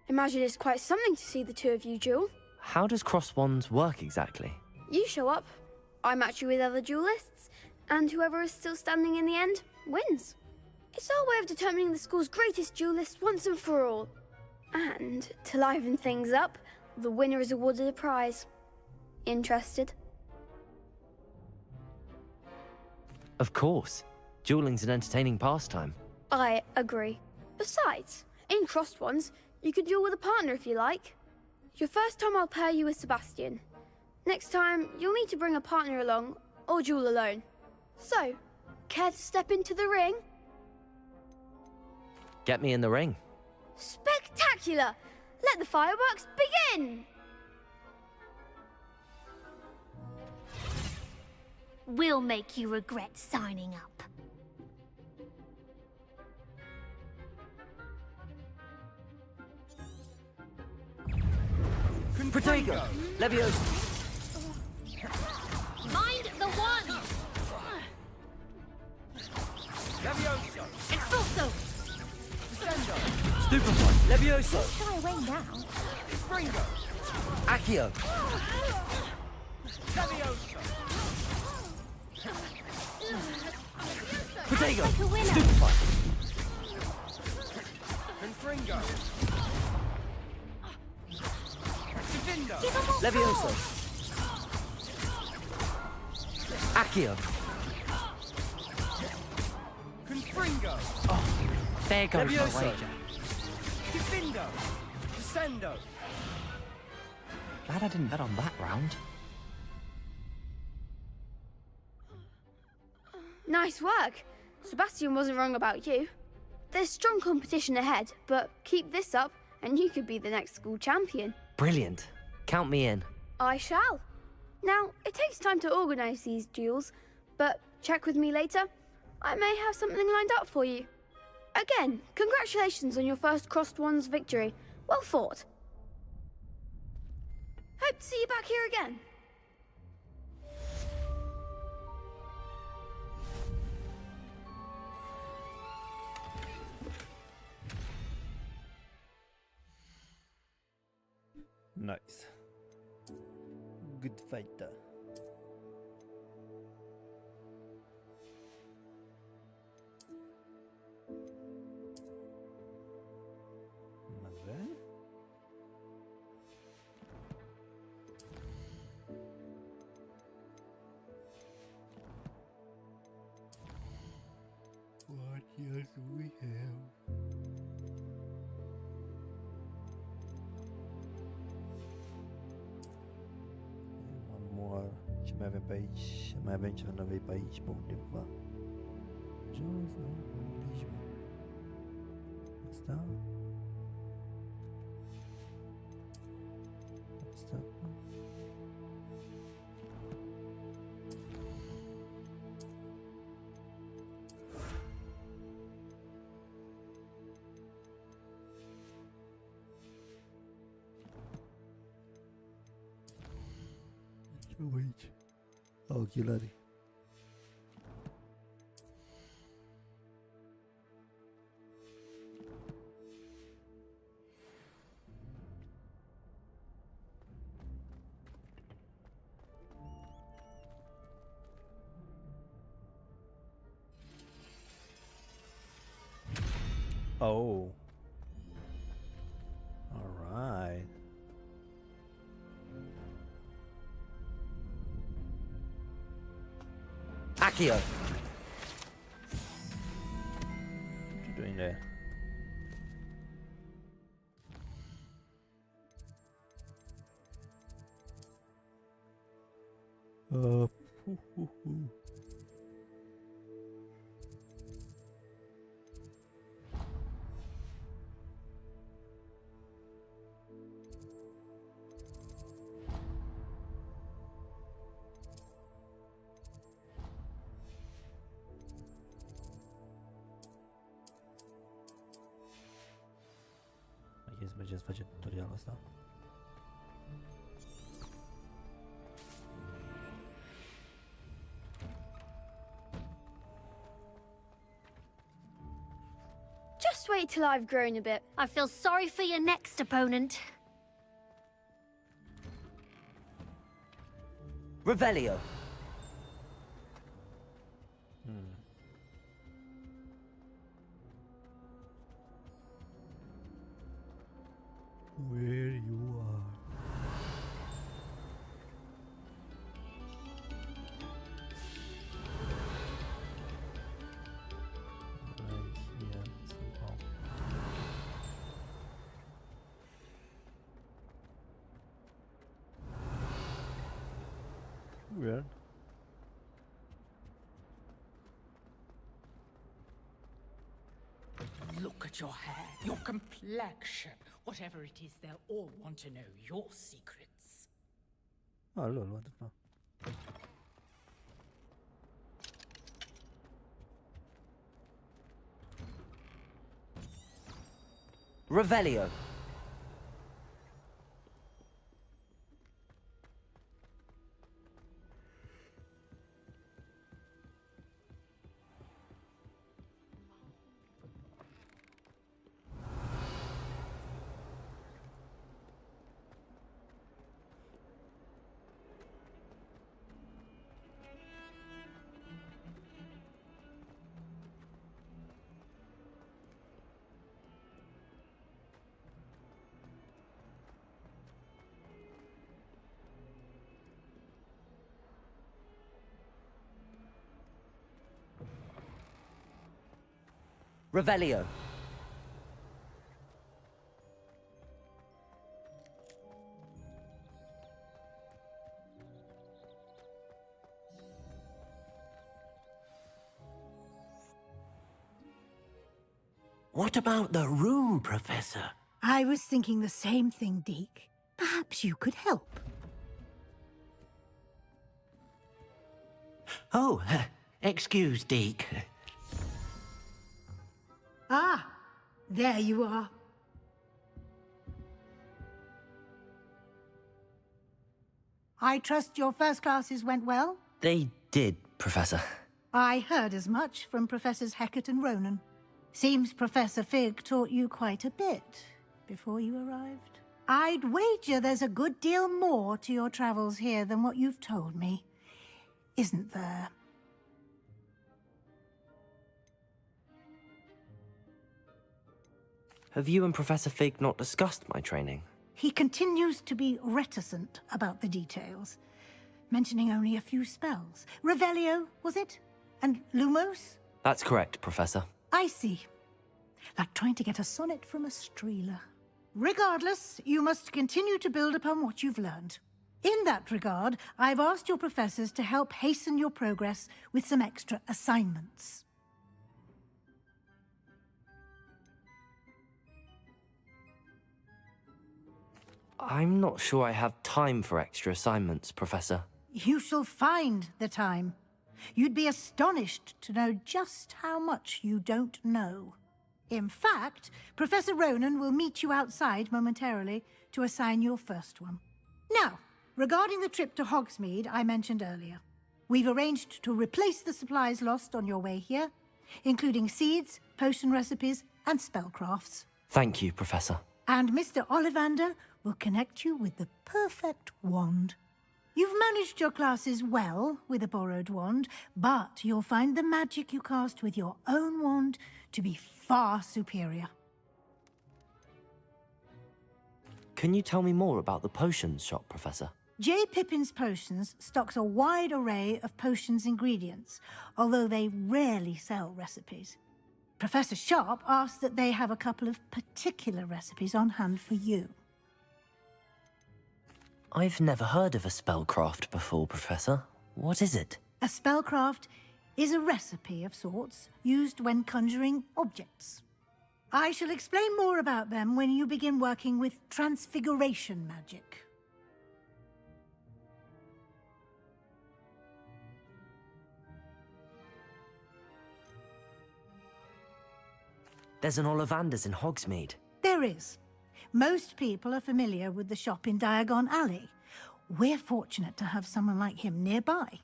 Imagine it's quite something to see the two of you duel. How does cross wands work exactly? You show up, I match you with other duelists, and whoever is still standing in the end wins. It's our way of determining the school's greatest duelist once and for all. And to liven things up, the winner is awarded a prize. Interested? Of course. Dueling's an entertaining pastime. I agree. Besides, in crossed ones, you can duel with a partner if you like. Your first time I'll pair you with Sebastian. Next time, you'll need to bring a partner along, or duel alone. So, care to step into the ring? Get me in the ring. Spectacular! Let the fireworks begin! We'll make you regret signing up. Protego! Levioso! Mind the one! Levioso! Expulso! Stupefy. Levioso. Shy away now. Fringo. Accio. Levioso. Protego. Like a winner. Stupefy. Confringo. Divindo. Give 'em all Levioso. four. Accio. Confringo. There goes my Levioso. wager. Divindo. Descendo. Glad I didn't bet on that round. Nice work. Sebastian wasn't wrong about you. There's strong competition ahead, but keep this up and you could be the next school champion. Brilliant. Count me in. I shall. Now, it takes time to organise these duels, but check with me later. I may have something lined up for you. Again, congratulations on your first Crossed Wands victory. Well fought. Hope to see you back here again. Nice. Good fighter. Vabbè. What else do we have? One more. Ce mai avem pe aici. Mai avem ceva navei pe aici, pe undeva. Jos, nu, nici mă. Asta. Asta. Ce aici? Ochelarii. Oh. All right. Accio. What you doing there? Hoo, hoo, hoo. I guess mergem să facem tutorialul ăsta. Just wait till I've grown a bit. I feel sorry for your next opponent. Revelio. Where you are. Right here somehow. Weird. Look at your hair, your complexion. Whatever it is, they'll all want to know your secrets. Oh lol, what the fuck? Revelio. Revelio. What about the room, Professor? I was thinking the same thing, Deke. Perhaps you could help. Oh, excuse, Deke. Ah, there you are. I trust your first classes went well? They did, Professor. I heard as much from Professors Hecat and Ronan. Seems Professor Fig taught you quite a bit before you arrived. I'd wager there's a good deal more to your travels here than what you've told me. Isn't there? Have you and Professor Fig not discussed my training? He continues to be reticent about the details, mentioning only a few spells. Revelio, was it? And Lumos? That's correct, Professor. I see. Like trying to get a sonnet from a streeler. Regardless, you must continue to build upon what you've learned. In that regard, I've asked your professors to help hasten your progress with some extra assignments. I'm not sure I have time for extra assignments, Professor. You shall find the time. You'd be astonished to know just how much you don't know. In fact, Professor Ronan will meet you outside momentarily to assign your first one. Now, regarding the trip to Hogsmeade I mentioned earlier, we've arranged to replace the supplies lost on your way here, including seeds, potion recipes, and spellcrafts. Thank you, Professor. And Mr. Ollivander will connect you with the perfect wand. You've managed your classes well with a borrowed wand, but you'll find the magic you cast with your own wand to be far superior. Can you tell me more about the potions shop, Professor? J. Pippin's Potions stocks a wide array of potions ingredients, although they rarely sell recipes. Professor Sharp asked that they have a couple of particular recipes on hand for you. I've never heard of a spellcraft before, Professor. What is it? A spellcraft is a recipe of sorts used when conjuring objects. I shall explain more about them when you begin working with transfiguration magic. There's an Ollivander's in Hogsmeade. There is. Most people are familiar with the shop in Diagon Alley. We're fortunate to have someone like him nearby.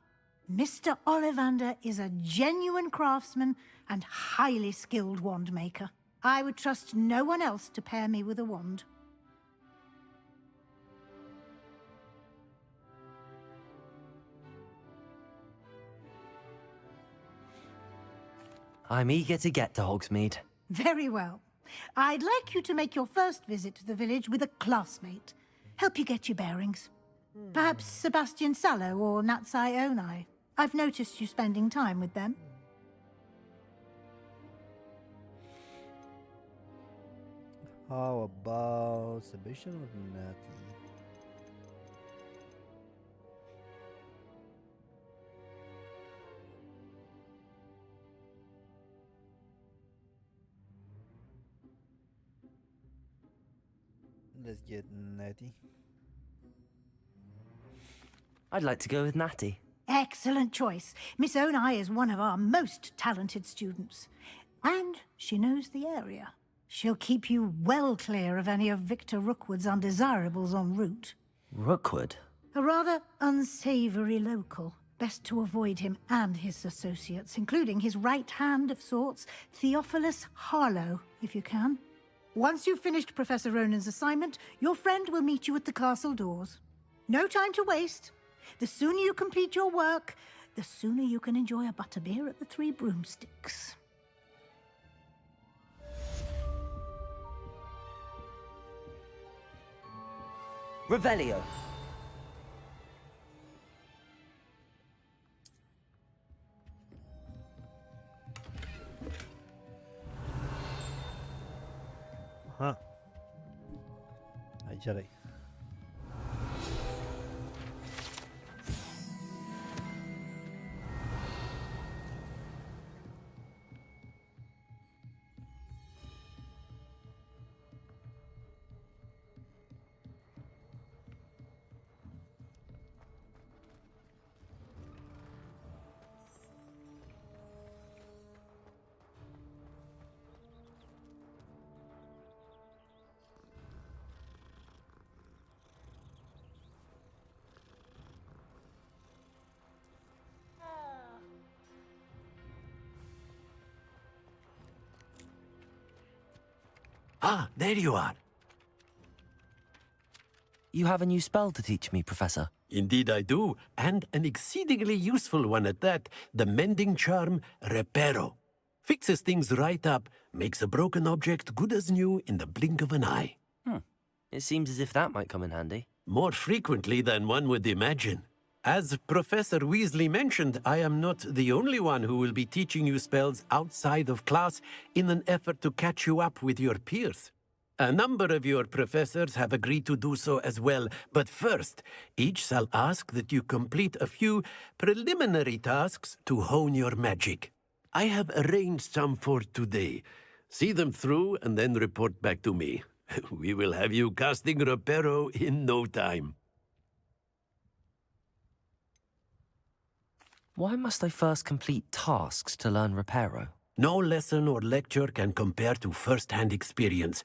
Mr. Ollivander is a genuine craftsman and highly skilled wand maker. I would trust no one else to pair me with a wand. I'm eager to get to Hogsmeade. Very well. I'd like you to make your first visit to the village with a classmate. Help you get your bearings. Perhaps Sebastian Sallow or Natsai Onai. I've noticed you spending time with them. How about Sebastian or Natty? Let's get Natty. I'd like to go with Natty. Excellent choice. Miss Onai is one of our most talented students. And she knows the area. She'll keep you well clear of any of Victor Rookwood's undesirables en route. Rookwood? A rather unsavory local. Best to avoid him and his associates, including his right hand of sorts, Theophilus Harlow, if you can. Once you've finished Professor Ronan's assignment, your friend will meet you at the castle doors. No time to waste. The sooner you complete your work, the sooner you can enjoy a butterbeer at the Three Broomsticks. Revelio. Aha. Aici erai. Ah, there you are. You have a new spell to teach me, Professor. Indeed I do, and an exceedingly useful one at that. The mending charm, Reparo. Fixes things right up, makes a broken object good as new in the blink of an eye. It seems as if that might come in handy. More frequently than one would imagine. As Professor Weasley mentioned, I am not the only one who will be teaching you spells outside of class in an effort to catch you up with your peers. A number of your professors have agreed to do so as well, but first, each shall ask that you complete a few preliminary tasks to hone your magic. I have arranged some for today. See them through and then report back to me. We will have you casting Reparo in no time. Why must I first complete tasks to learn Reparo? No lesson or lecture can compare to first-hand experience,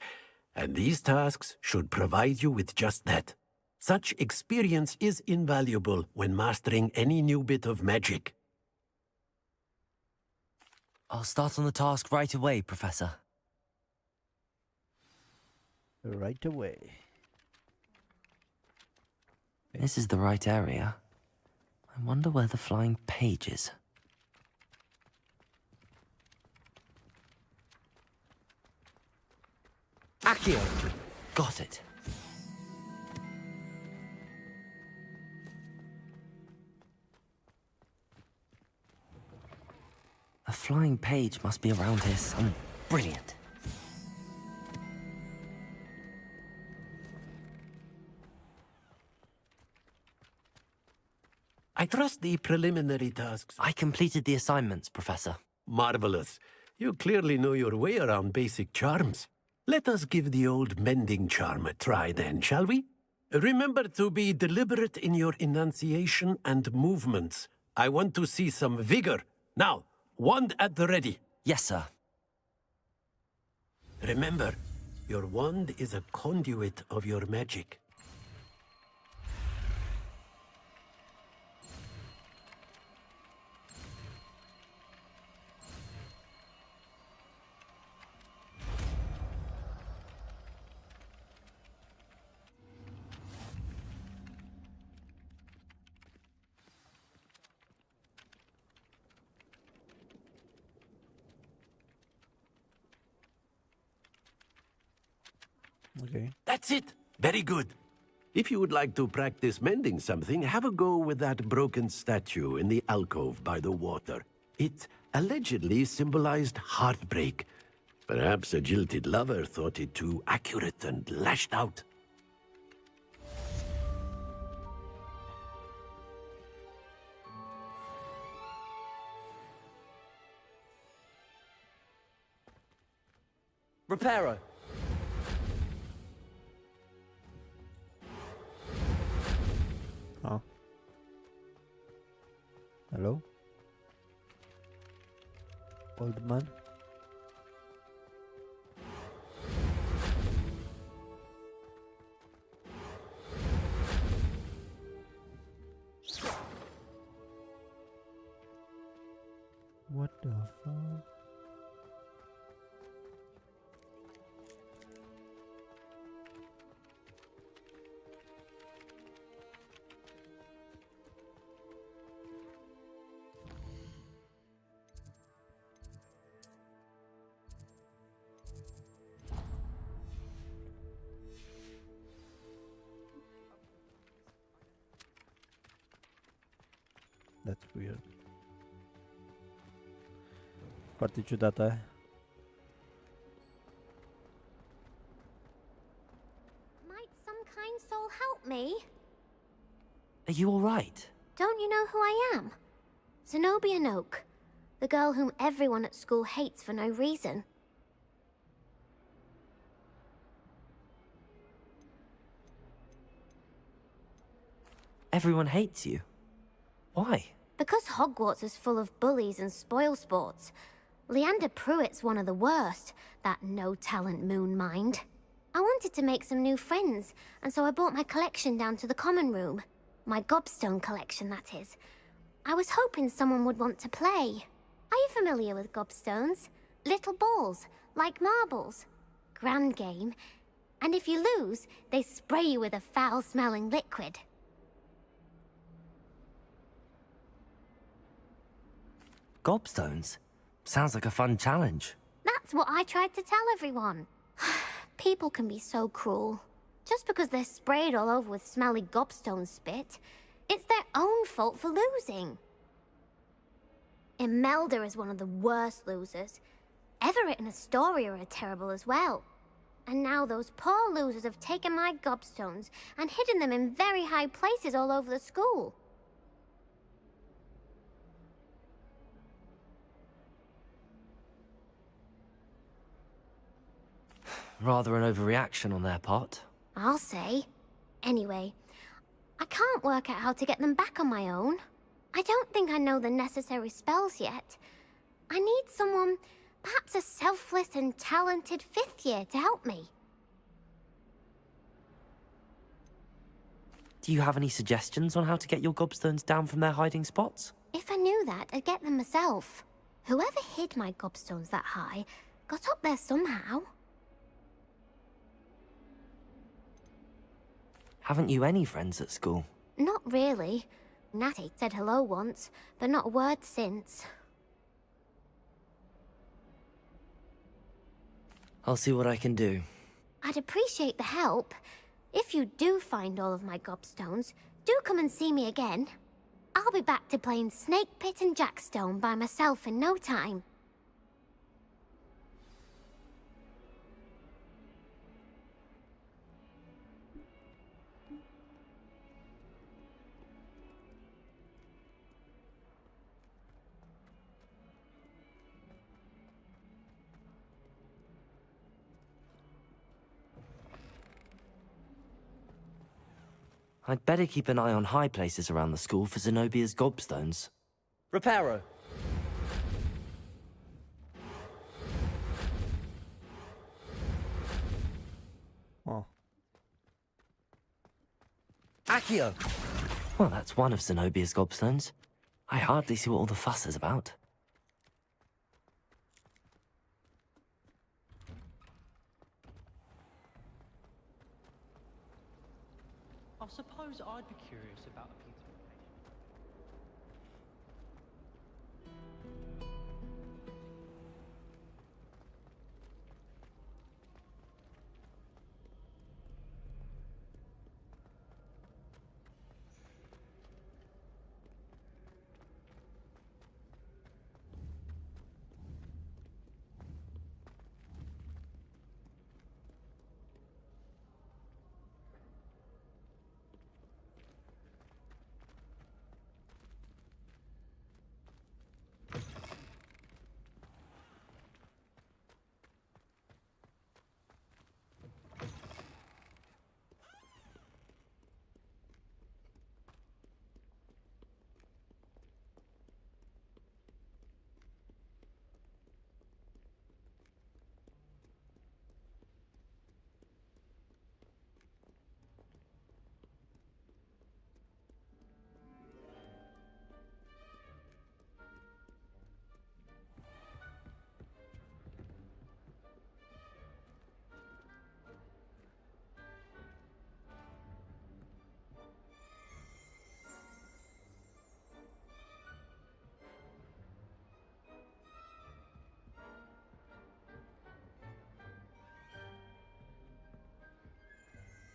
and these tasks should provide you with just that. Such experience is invaluable when mastering any new bit of magic. I'll start on the task right away, Professor. Right away. This is the right area. I wonder where the flying page is. Accio! Got it. A flying page must be around here somewhere. Brilliant. I trust the preliminary tasks. I completed the assignments, Professor. Marvelous. You clearly know your way around basic charms. Let us give the old mending charm a try then, shall we? Remember to be deliberate in your enunciation and movements. I want to see some vigor. Now, wand at the ready. Yes, sir. Remember, your wand is a conduit of your magic. Okay. That's it. Very good. If you would like to practice mending something, have a go with that broken statue in the alcove by the water. It allegedly symbolized heartbreak. Perhaps a jilted lover thought it too accurate and lashed out. Reparo. Oh. Hello? Old man? What the fuck? That's weird. Foarte ciudată. you all right? Don't you know who I am? Zenobia Noak, the girl whom everyone at school hates for no reason. Everyone hates you. Why? Because Hogwarts is full of bullies and spoilsports. Leander Pruitt's one of the worst, that no-talent moon mind. I wanted to make some new friends, and so I brought my collection down to the common room. My gobstone collection, that is. I was hoping someone would want to play. Are you familiar with gobstones? Little balls, like marbles. Grand game. And if you lose, they spray you with a foul-smelling liquid. Gobstones? Sounds like a fun challenge. That's what I tried to tell everyone. People can be so cruel. Just because they're sprayed all over with smelly gobstone spit, it's their own fault for losing. Imelda is one of the worst losers. Everett and Astoria are terrible as well. And now those poor losers have taken my gobstones and hidden them in very high places all over the school. Rather an overreaction on their part. I'll say. Anyway, I can't work out how to get them back on my own. I don't think I know the necessary spells yet. I need someone, perhaps a selfless and talented 5th year to help me. Do you have any suggestions on how to get your gobstones down from their hiding spots? If I knew that, I'd get them myself. Whoever hid my gobstones that high got up there somehow. Haven't you any friends at school? Not really. Natty said hello once, but not a word since. I'll see what I can do. I'd appreciate the help. If you do find all of my gobstones, do come and see me again. I'll be back to playing Snake Pit and Jackstone by myself in no time. I'd better keep an eye on high places around the school for Zenobia's gobstones. Reparo! Oh. Accio! Well, that's one of Zenobia's gobstones. I hardly see what all the fuss is about. I suppose I'd be curious about a pizza.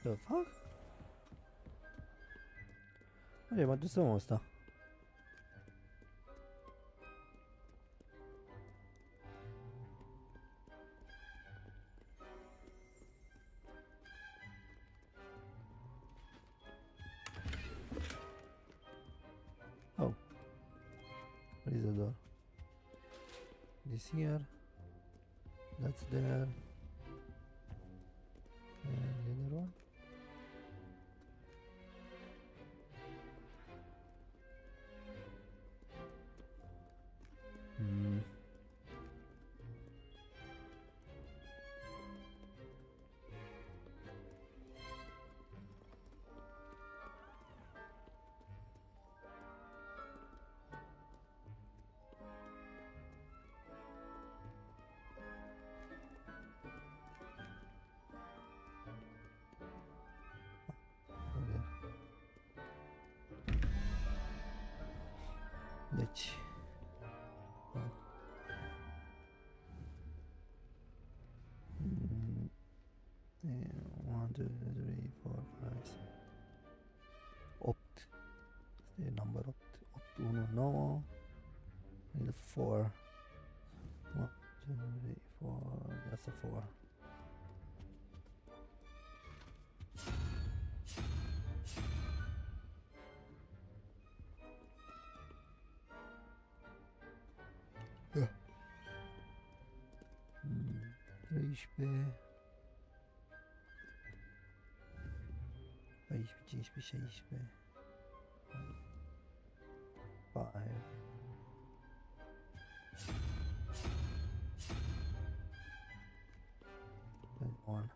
The fuck? Oye, ma tu sono sta? This here. That's there. And the other one. Hmm. Deci. One, two, three, four, five, six. 8. Asta e number 8. 8, 1, 9. Need 4. 1, 2, 3, 4. That's a 4. Yeah. 13. 14, 15, 16. 5. Then 1.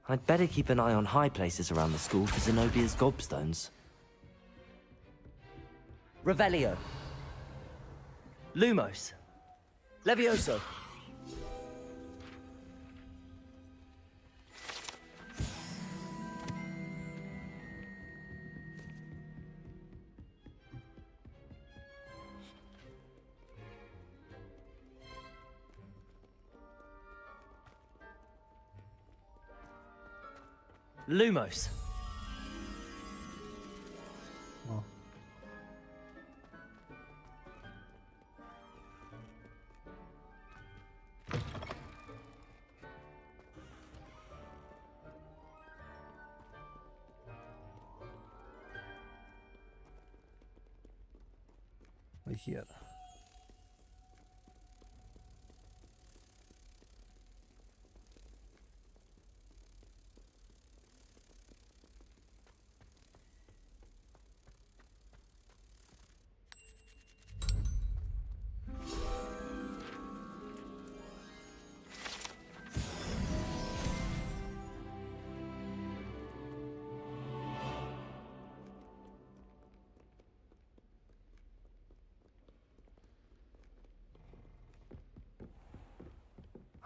I'd better keep an eye on high places around the school for Zenobia's gobstones. Revelio. Lumos. Levioso. Lumos. Oh. Right here.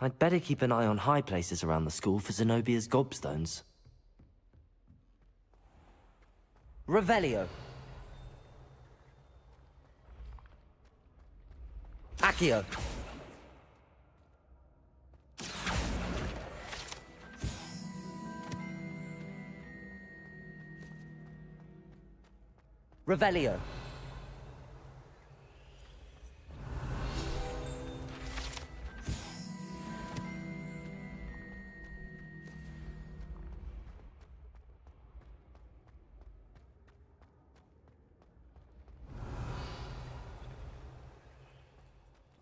I'd better keep an eye on high places around the school for Zenobia's gobstones. Revelio. Accio. Revelio.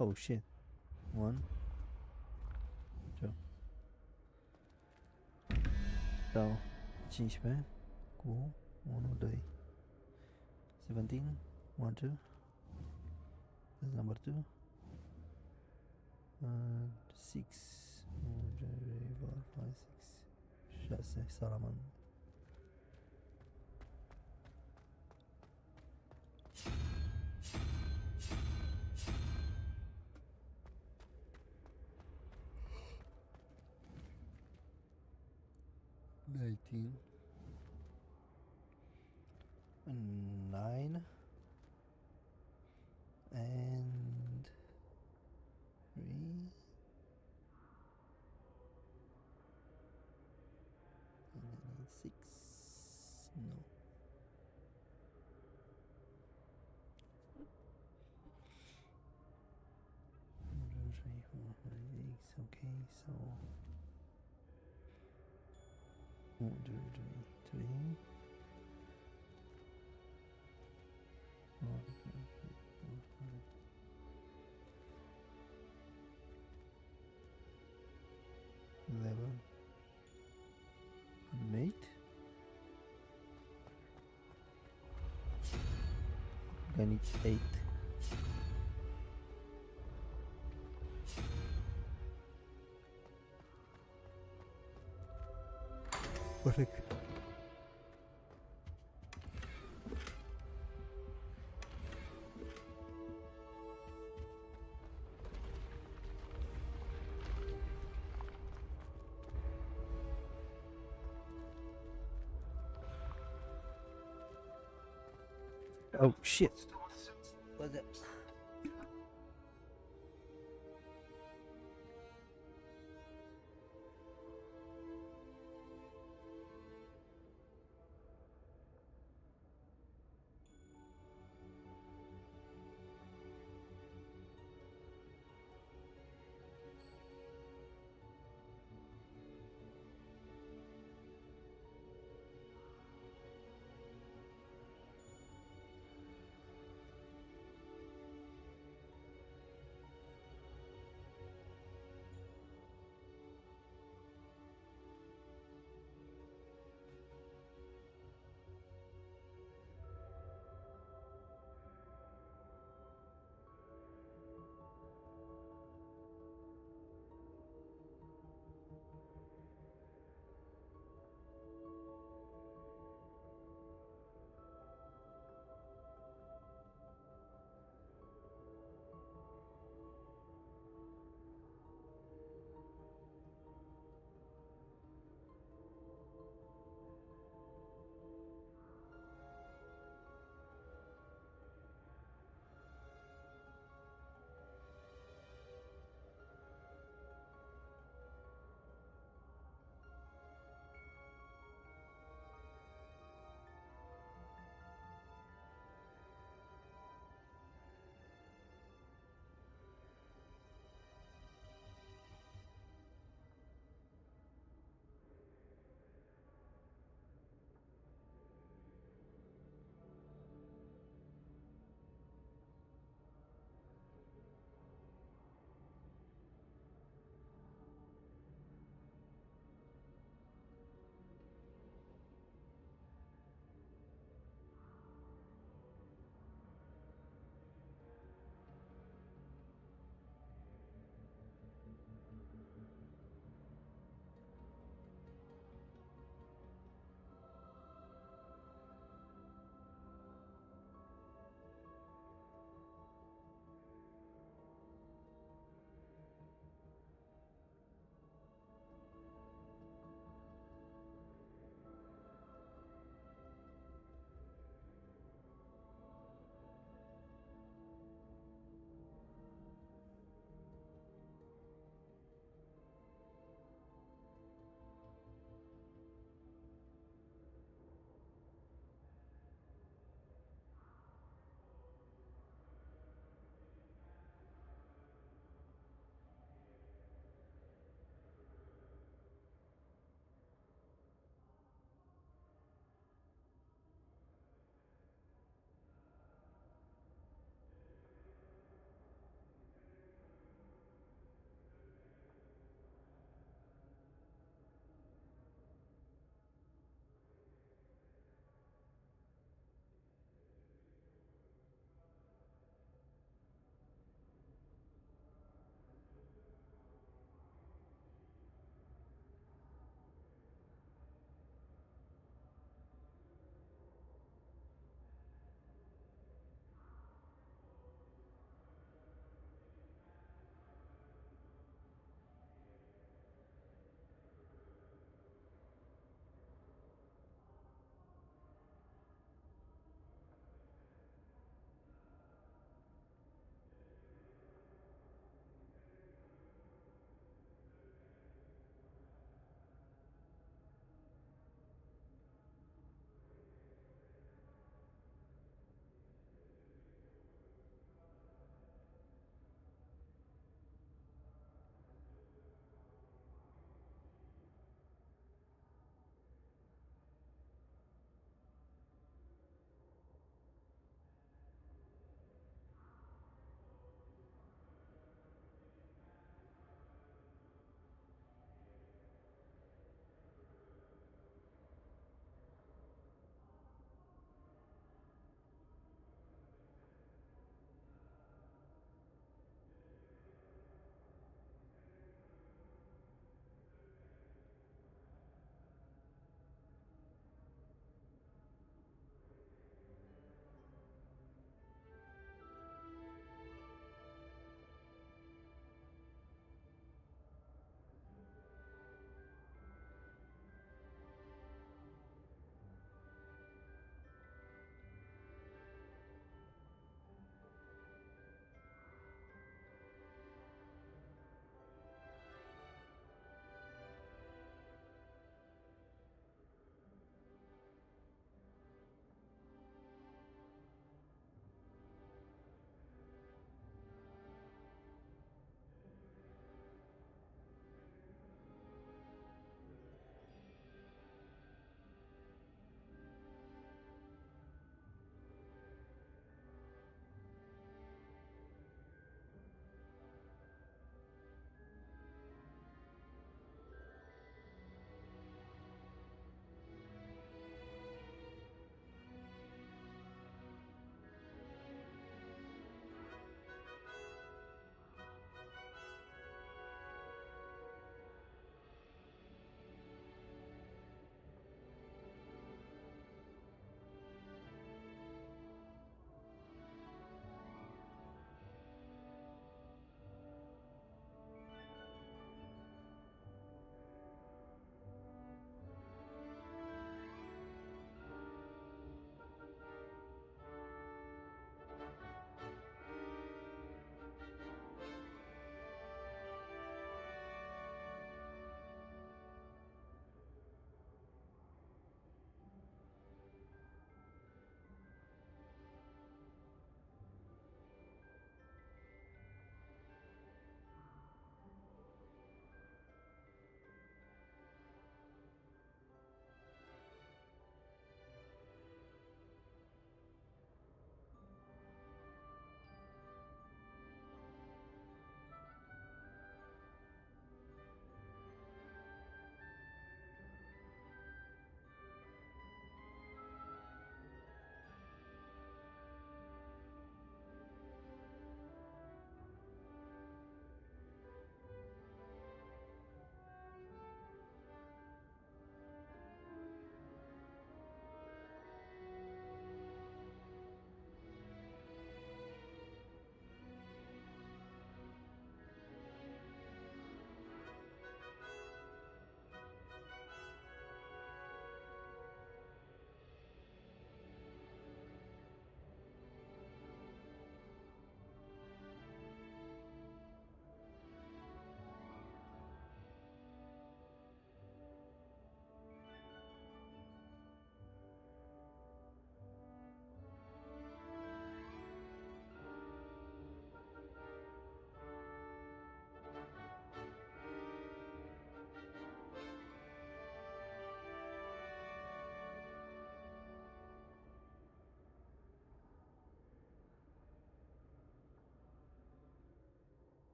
Oh shit. 1, 2. Sau 15 cu 1, 2. 17. 1, 2. That's number 2. 6. 1, 2, 3, 4, 5, 6. 6. Salaman. Nineteen. 9 and 3 and 6. No. One, two, three, four, five, 6, 1, 2, 3, 3. 11 and 8. I need 8. Perfect. Oh shit. What's that?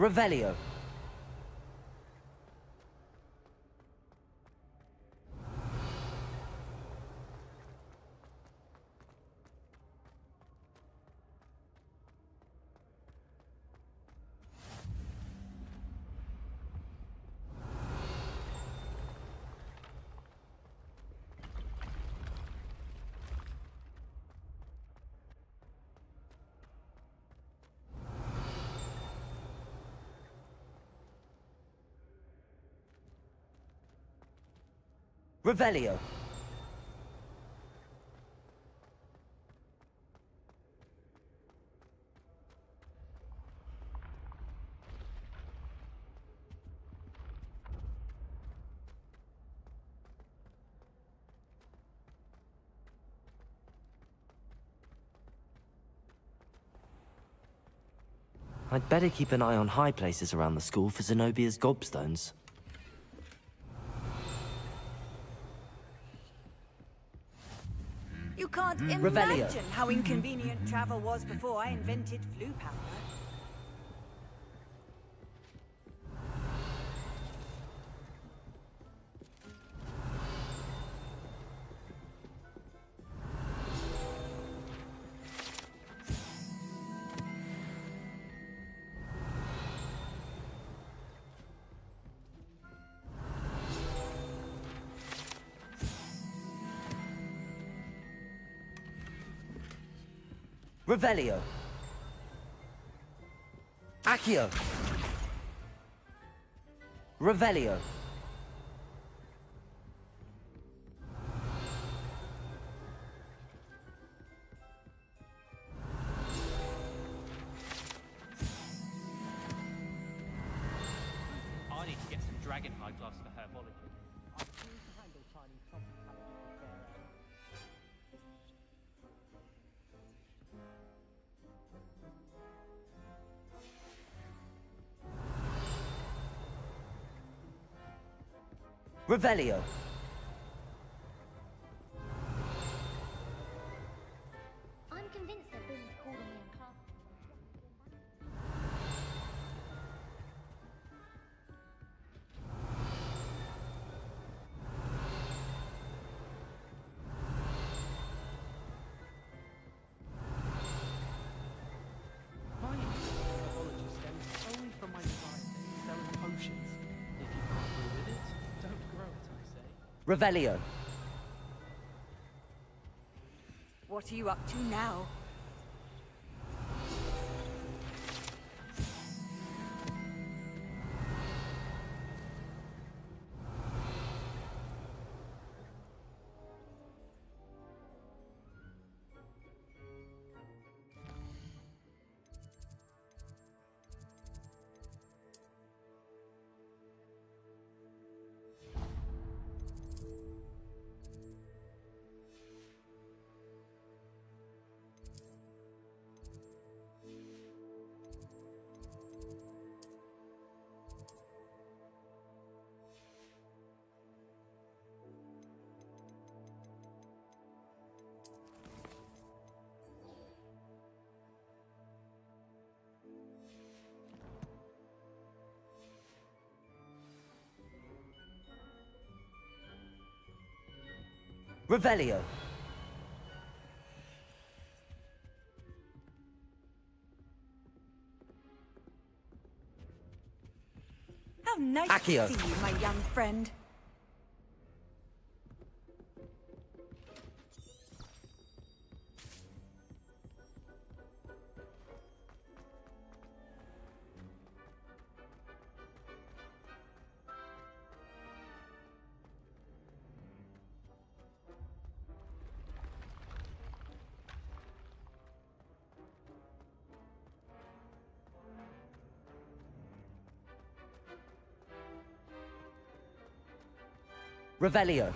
Revelio. Revelio. I'd better keep an eye on high places around the school for Zenobia's gobstones. You can't Revelio. imagine how inconvenient travel was before I invented flu powder. Revelio. Accio. Revelio. I need to get some dragonhide gloves for herbology. I seem to handle tiny topic packages with Revelio. I'm convinced they're bullies calling me in class. My interest in herbology stems solely from my desire to excel in potions. If you can't grow with it, don't grow it, I say. Revelio. What are you up to now? Revelio. How nice Accio. to see you, my young friend. Revelio.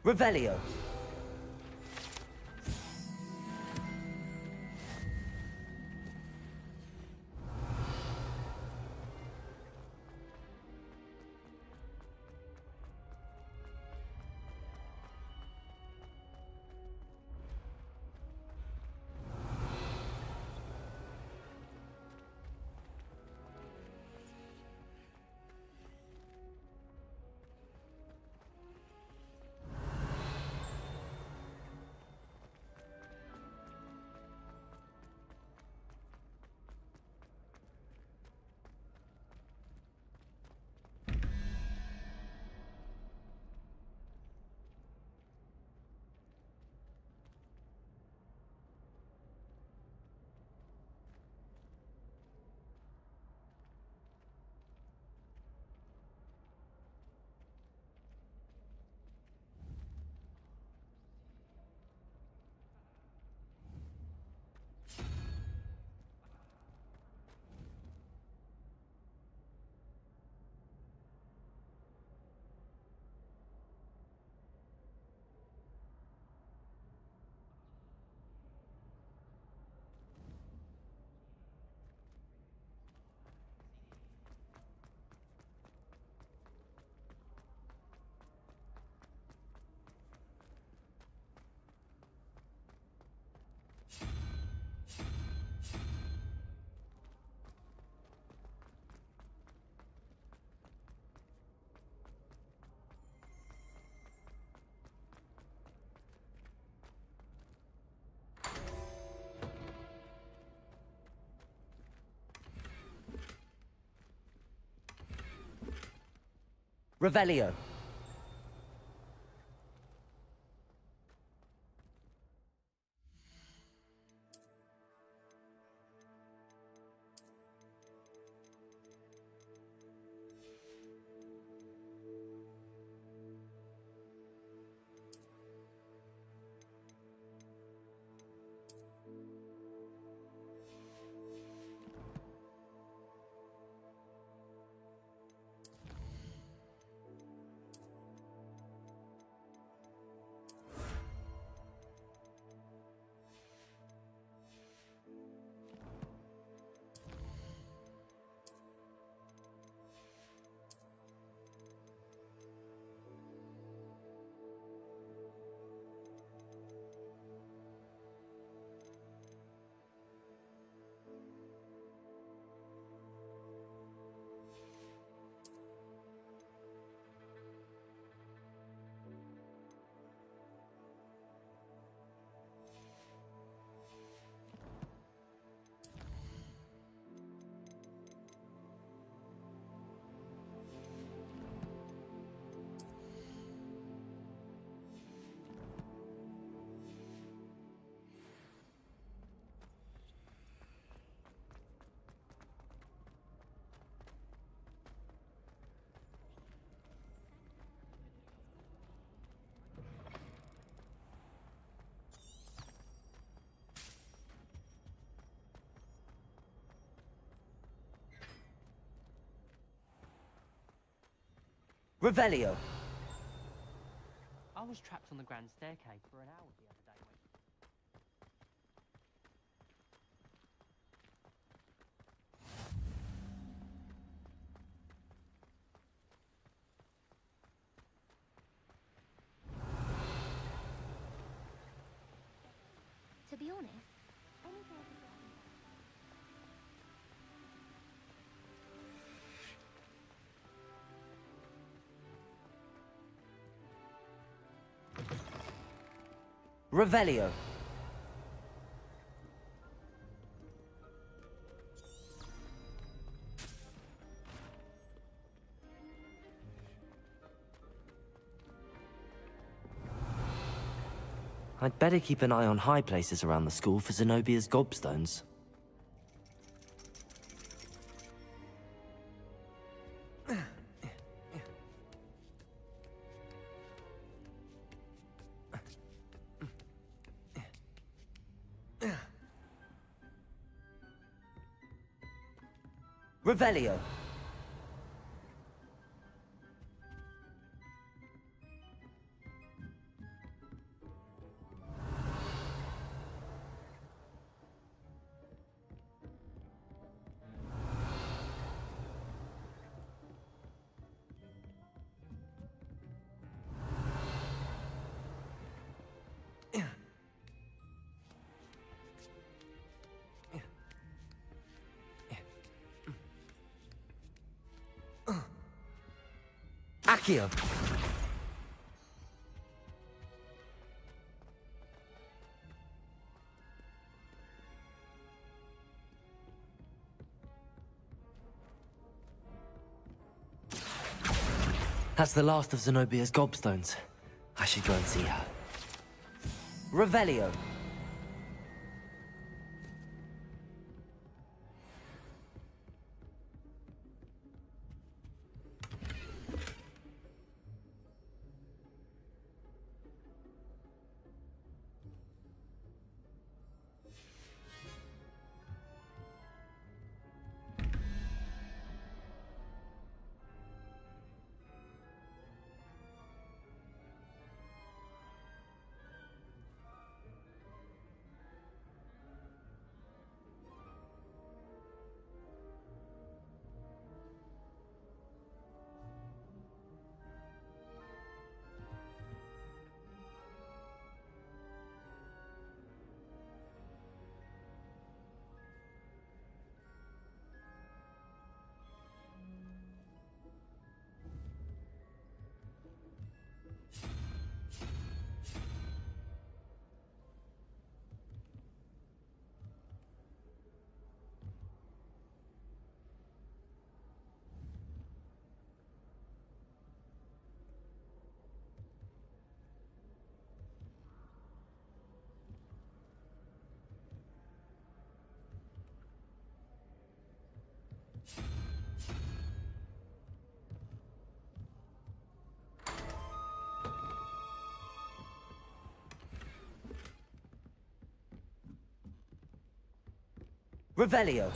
Revelio. Revelio. Revelio. I was trapped on the grand staircase for an hour the other day when... To be honest, Revelio. I'd better keep an eye on high places around the school for Zenobia's gobstones. Revelio. Accio! That's the last of Zenobia's gobstones. I should go and see her. Revelio. Revelio.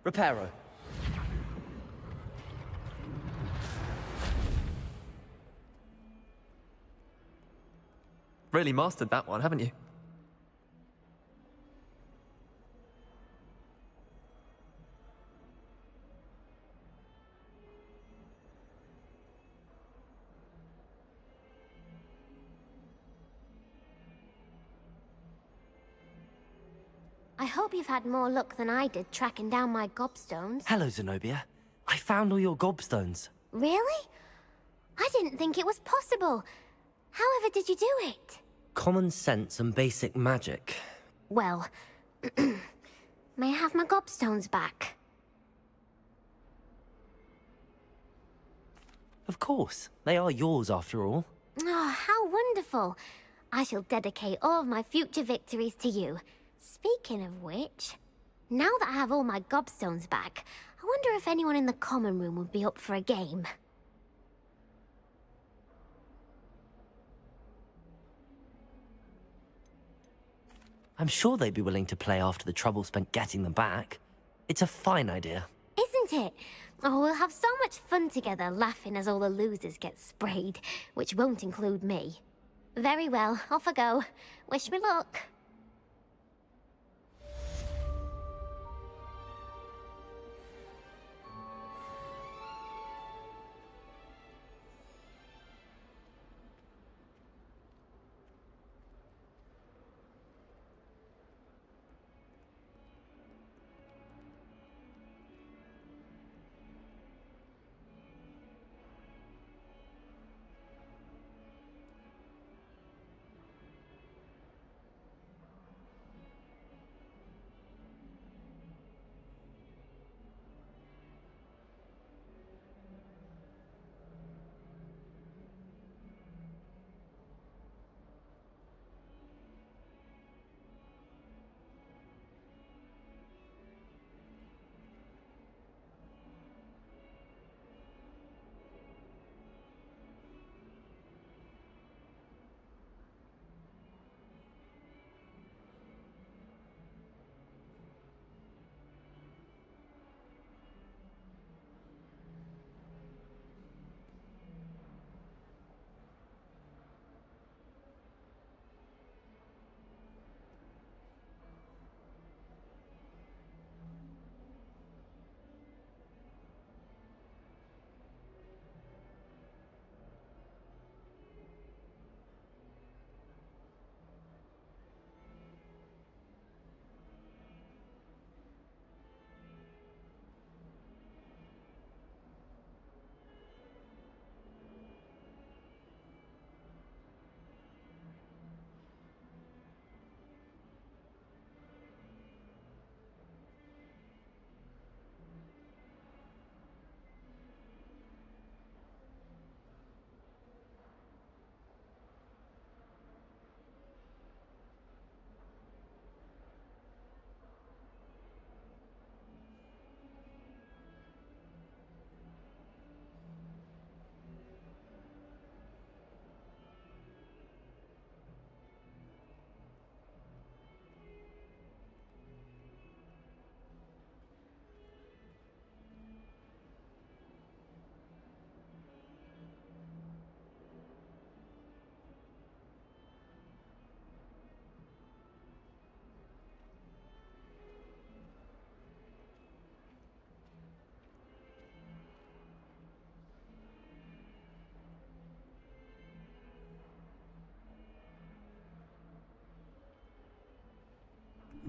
Reparo. Really mastered that one, haven't you? I hope you've had more luck than I did tracking down my gobstones. Hello, Zenobia. I found all your gobstones. Really? I didn't think it was possible. However did you do it? Common sense and basic magic. Well, may I have my gobstones back? Of course. They are yours after all. Oh, how wonderful. I shall dedicate all of my future victories to you. Speaking of which, now that I have all my gobstones back, I wonder if anyone in the common room would be up for a game. I'm sure they'd be willing to play after the trouble spent getting them back. It's a fine idea. Isn't it? Oh, we'll have so much fun together, laughing as all the losers get sprayed, which won't include me. Very well, off I go. Wish me luck.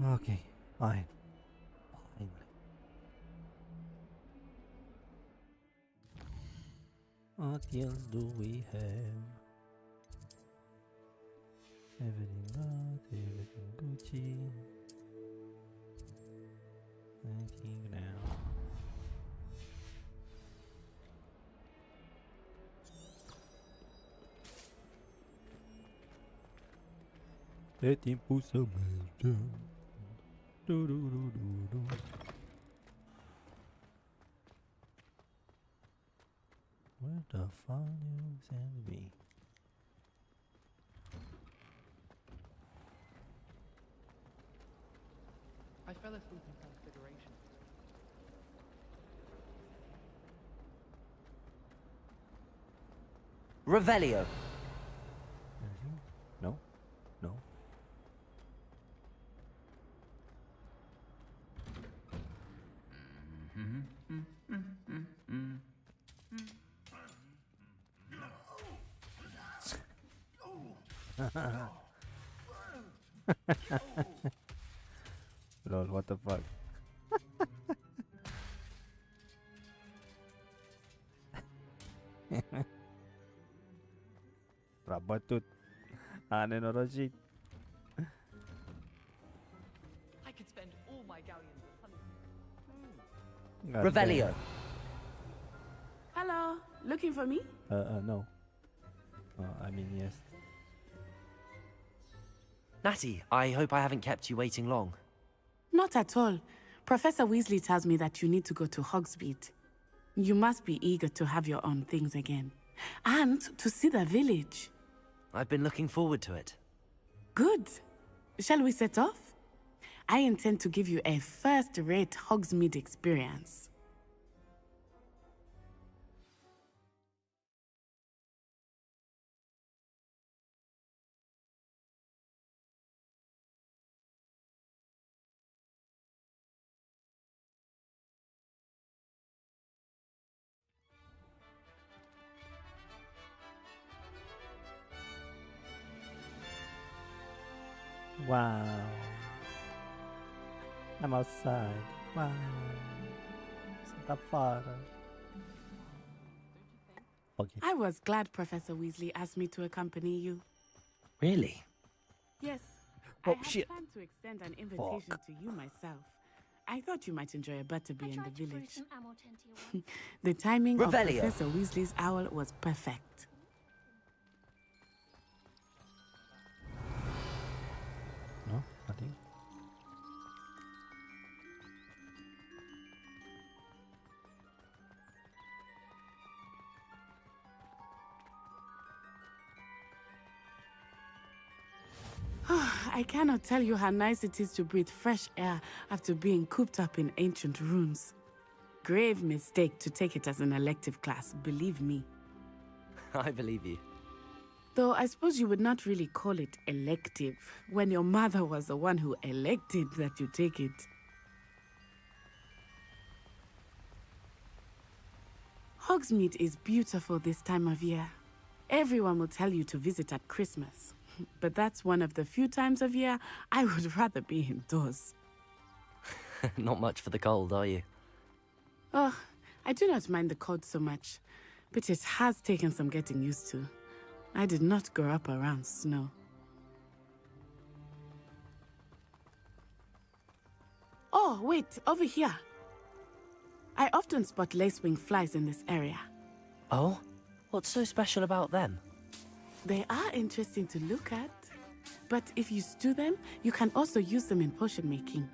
Okay, fine. Finally. What else do we have? Everything good, everything Gucci. Anything now? É tempo somente. Where the fuck you send me? I felt fell asleep in Transfiguration. Revelio. Anything? No? No? Lol, what the fuck? Rabatut. Nenorocit. I could spend all my galleons of honey. Revelio. Hello, looking for me? No. I mean, yes. Natty, I hope I haven't kept you waiting long. Not at all. Professor Weasley tells me that you need to go to Hogsmeade. You must be eager to have your own things again. And to see the village. I've been looking forward to it. Good. Shall we set off? I intend to give you a first-rate Hogsmeade experience. Wow. I'm outside. Wow. Santa Fara. Okay. I was glad Professor Weasley asked me to accompany you. Really? Yes. Oh, I had shit. planned to extend an invitation to you myself. I thought you might enjoy a butterbeer in the village. The timing Revelio. of Professor Weasley's owl was perfect. No? Nothing? I cannot tell you how nice it is to breathe fresh air after being cooped up in ancient ruins. Grave mistake to take it as an elective class, believe me. I believe you. Though I suppose you would not really call it elective when your mother was the one who elected that you take it. Hogsmeade is beautiful this time of year. Everyone will tell you to visit at Christmas. But that's one of the few times of year I would rather be indoors. Not much for the cold, are you? Oh, I do not mind the cold so much, but it has taken some getting used to. I did not grow up around snow. Oh, wait, over here. I often spot lacewing flies in this area. Oh? What's so special about them? They are interesting to look at, but if you stew them, you can also use them in potion making.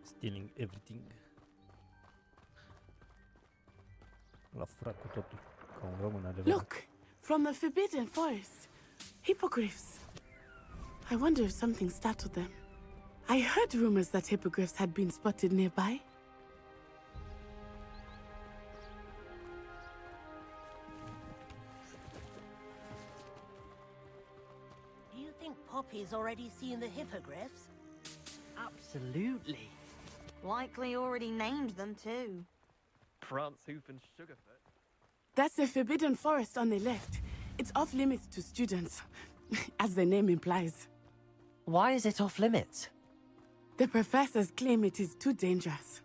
Stealing everything. La fura cu totul. Ca un român adevărat. Look, from the Forbidden Forest. Hippogriffs. I wonder if something startled them. I heard rumors that hippogriffs had been spotted nearby. Do you think Poppy's already seen the hippogriffs? Absolutely. Likely already named them too. Prance, Hoof, and Sugarfoot. That's the Forbidden Forest on the left. It's off limits to students, as the name implies. Why is it off limits? The professors claim it is too dangerous.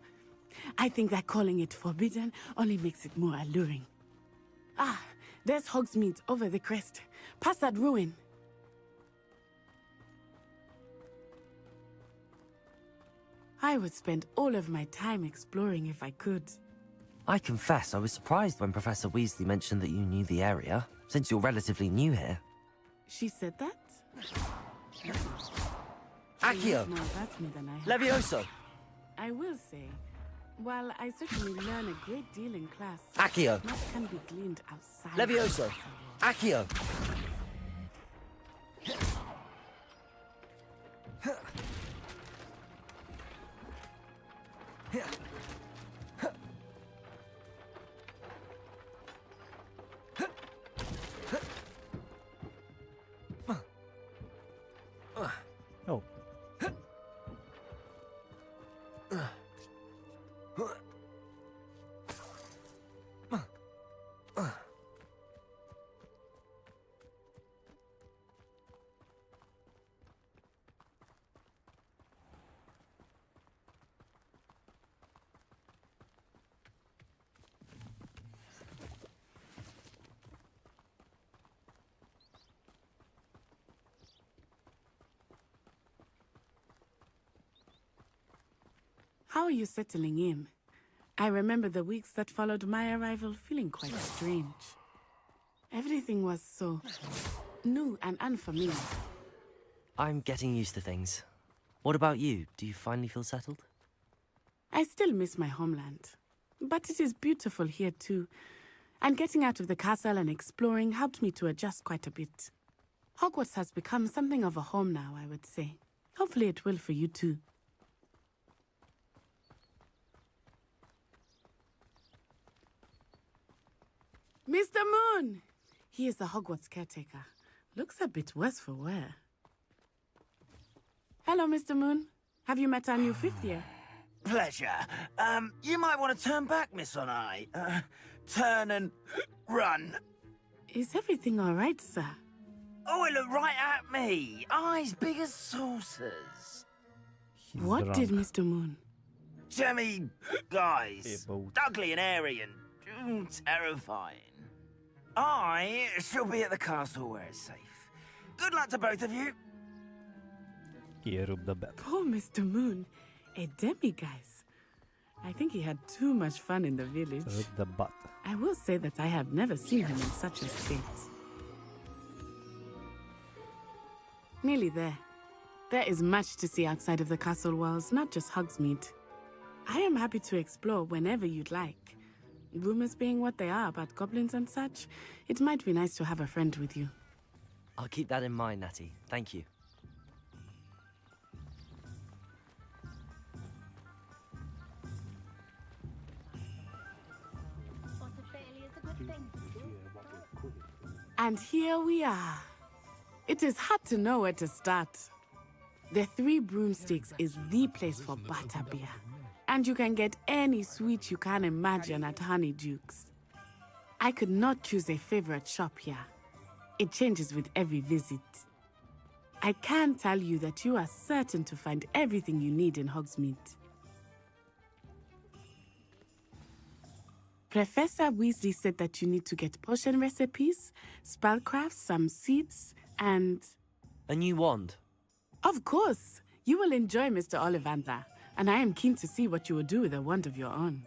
I think that calling it forbidden only makes it more alluring. Ah, there's Hogsmeade over the crest. Past that ruin. I would spend all of my time exploring if I could. I confess I was surprised when Professor Weasley mentioned that you knew the area, since you're relatively new here. She said that? Accio! More about me than I have. Levioso! I will say, while I certainly learn a great deal in class, Accio! much can be gleaned outside. Levioso! Accio! Oh. How are you settling in? I remember the weeks that followed my arrival feeling quite strange. Everything was so new and unfamiliar. I'm getting used to things. What about you? Do you finally feel settled? I still miss my homeland, but it is beautiful here too. And getting out of the castle and exploring helped me to adjust quite a bit. Hogwarts has become something of a home now, I would say. Hopefully it will for you too. Mr. Moon! He is the Hogwarts caretaker. Looks a bit worse for wear. Hello, Mr. Moon. Have you met our new fifth year? Pleasure. You might want to turn back, Miss Onai. Turn and run. Is everything all right, sir? Oh, it looked right at me. Eyes big as saucers. What did Mr. Moon? Jemmy guys. Ugly and airy and terrifying. I shall be at the castle where it's safe. Good luck to both of you. Poor Mr. Moon. A demi-guise. I think he had too much fun in the village. The butt. I will say that I have never seen him in such a state. Nearly there. There is much to see outside of the castle walls, not just Hogsmeade. I am happy to explore whenever you'd like. Rumors being what they are about goblins and such, it might be nice to have a friend with you. I'll keep that in mind, Natty. Thank you. And here we are. It is hard to know where to start. The Three Broomsticks is the place for butterbeer. And you can get any sweet you can imagine at Honeydukes. I could not choose a favorite shop here. It changes with every visit. I can tell you that you are certain to find everything you need in Hogsmeade. Professor Weasley said that you need to get potion recipes, spellcrafts, some seeds, and... A new wand? Of course! You will enjoy Mr. Ollivander, and I am keen to see what you will do with a wand of your own.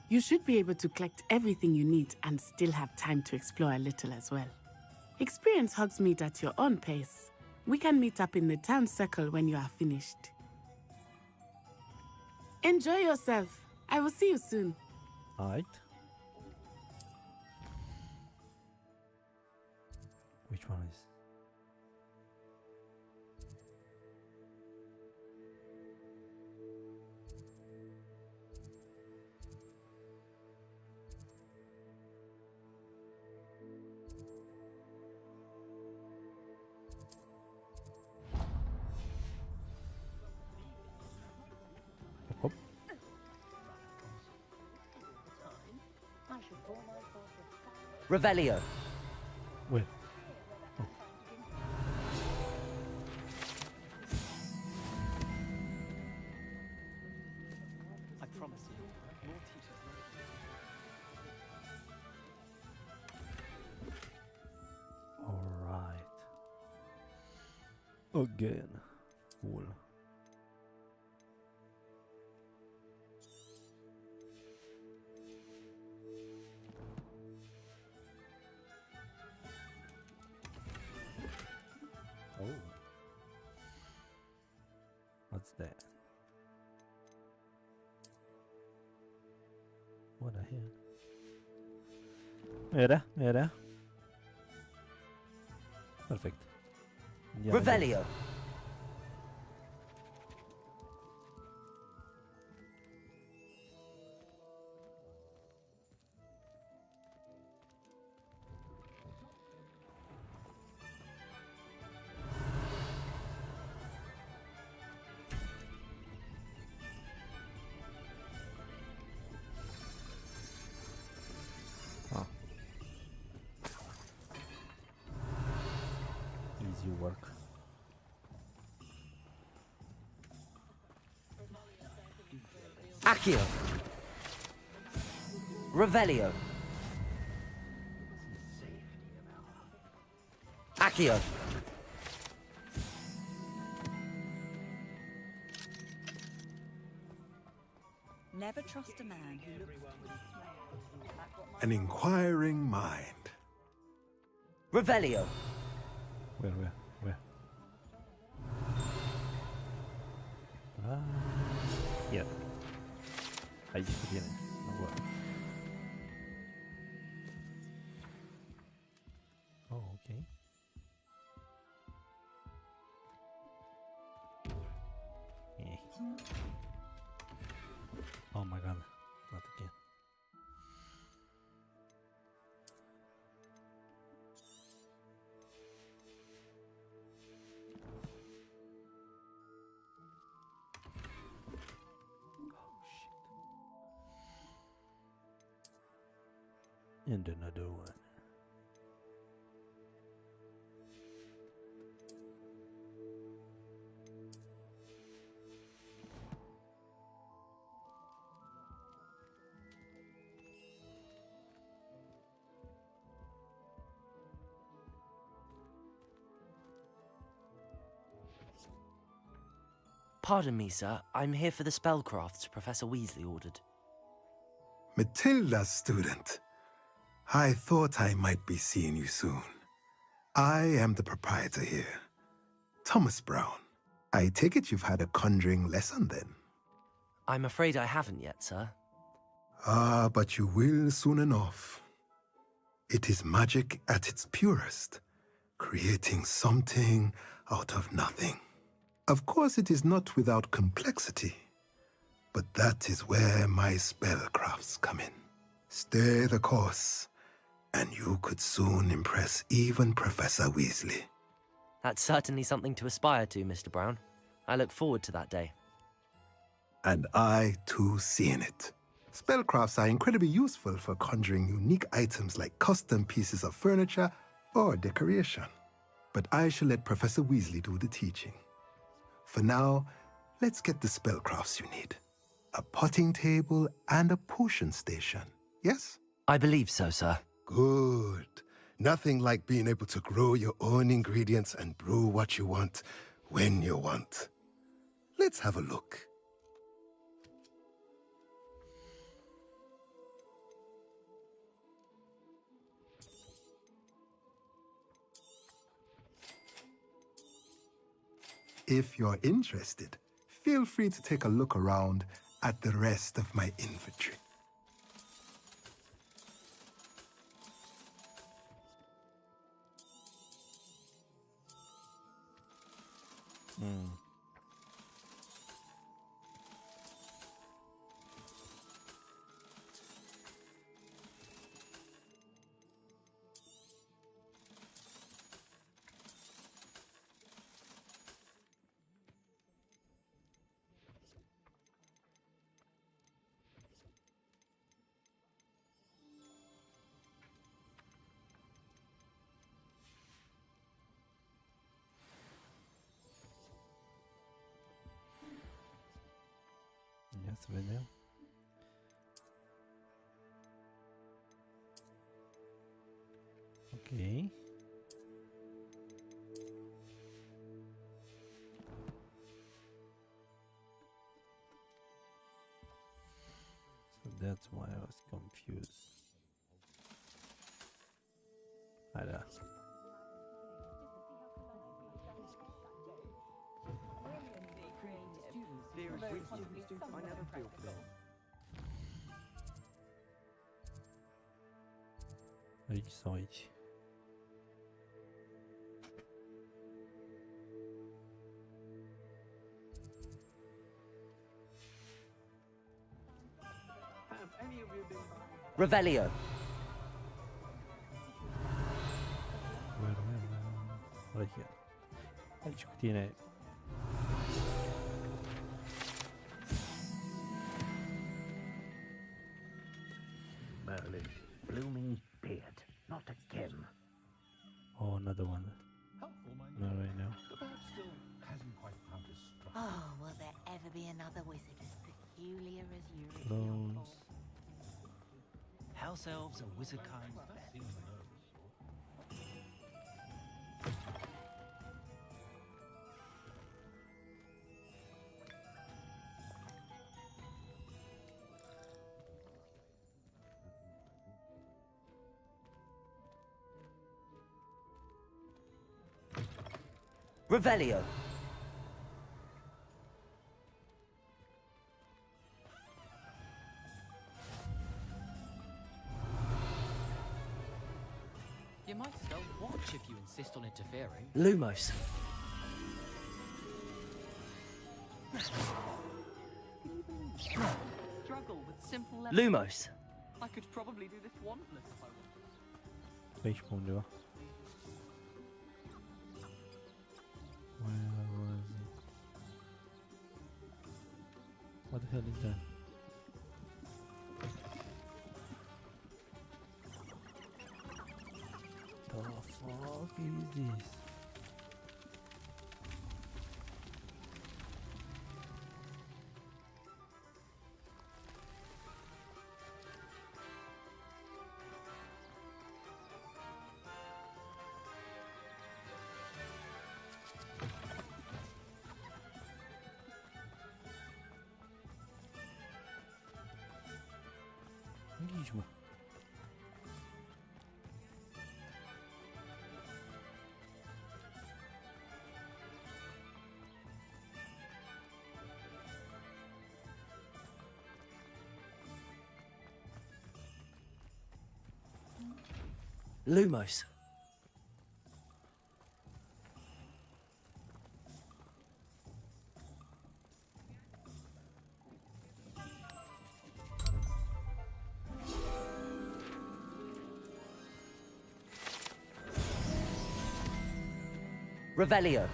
You should be able to collect everything you need and still have time to explore a little as well. Experience Hogsmeade at your own pace. We can meet up in the town circle when you are finished. Enjoy yourself. I will see you soon. Alright. Which one is? Hop. Revelio. Where? I promise you, more teachers Alright. Again. Cool. Oh. What's that? What the hell? Era. Perfect. Andiamo. Revelio. Accio. Revelio. Accio. Never trust a man who looks... An inquiring mind. Revelio. Where? Yeah. Ahí se tiene. No puedo. Oh, okay. Oh my god, not again. And another one. Pardon me, sir. I'm here for the spellcrafts Professor Weasley ordered. Matilda's student. I thought I might be seeing you soon. I am the proprietor here, Thomas Brown. I take it you've had a conjuring lesson then? I'm afraid I haven't yet, sir. Ah, but you will soon enough. It is magic at its purest, creating something out of nothing. Of course, it is not without complexity, but that is where my spellcrafts come in. Stay the course, and you could soon impress even Professor Weasley. That's certainly something to aspire to, Mr. Brown. I look forward to that day. And I, too, see in it. Spellcrafts are incredibly useful for conjuring unique items like custom pieces of furniture or decoration. But I shall let Professor Weasley do the teaching. For now, let's get the spellcrafts you need. A potting table and a potion station, yes? I believe so, sir. Good. Nothing like being able to grow your own ingredients and brew what you want when you want. Let's have a look. If you're interested, feel free to take a look around at the rest of my inventory. Yes, vedem. Okay. So that's why I was confused. Alright. Aici sau aici? Revelio. Right here. Aici cu tine. Merlin, blooming beard, not again. Oh, another one. Not right now. Oh, will there ever be another wizard as peculiar as you. Clones. House elves are wizardkind. Revelio. You might as well watch if you insist on interfering. Lumos. Struggle with simple Lumos. I could probably do this wantless if I wanted. 3 și undeva. Where was it? What the hell is that? The fuck is this? Ghici, mă. Lumos. Revelio.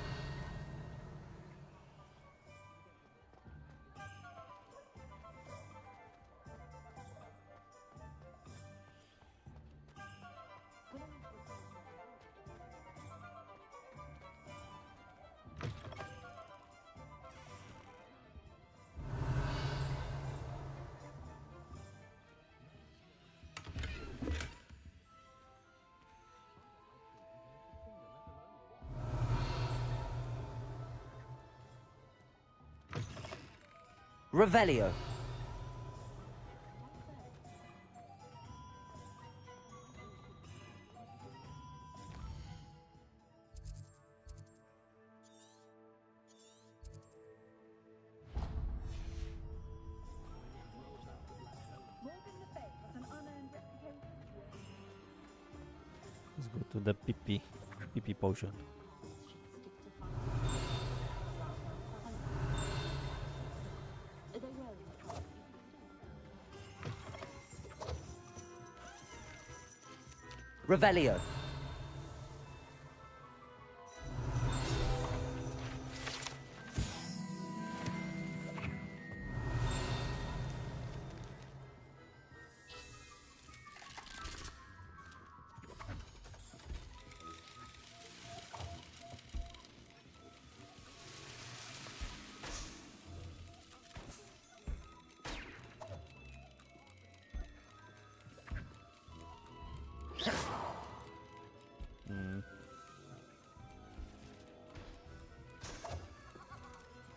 Revelio. Let's go to the PP potion. Revelio.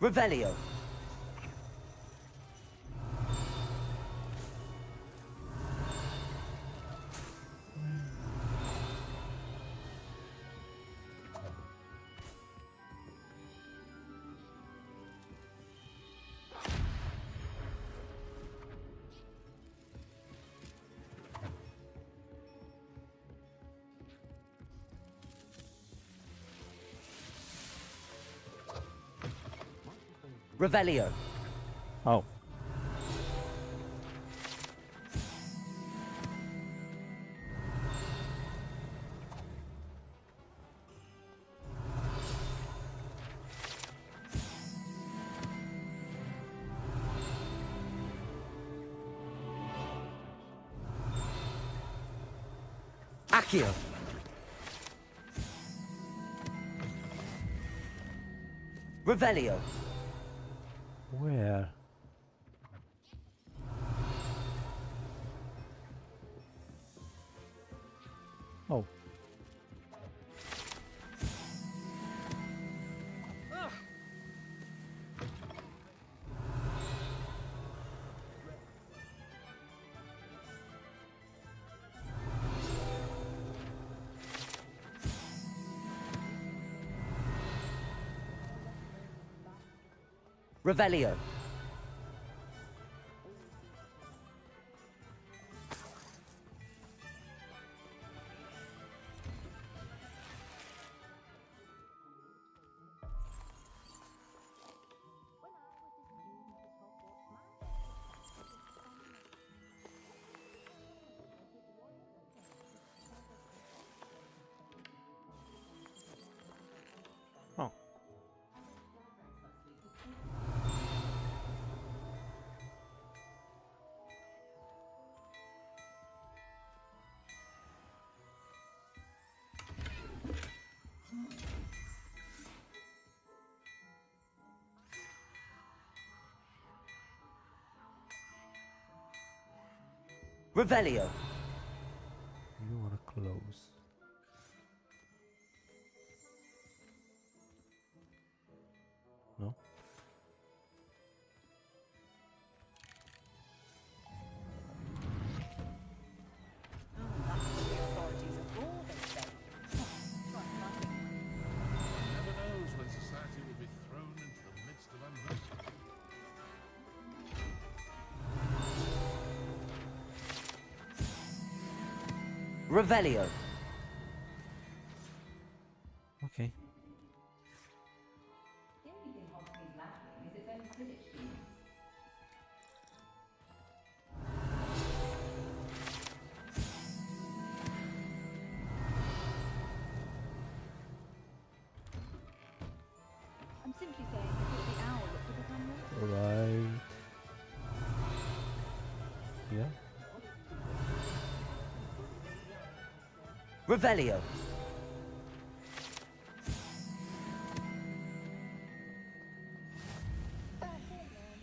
Revelio. Revelio. Oh. Accio. Revelio. Where? Oh. Revelio. Oh. Revelio. You wanna close. No? That's what the authorities are for, they say. Trust nothing. One never knows when society will be thrown into the midst of unrest. Revelio. Okay. I'm simply saying I thought the owl looked a bit unreal. Right. Yeah. Revelio.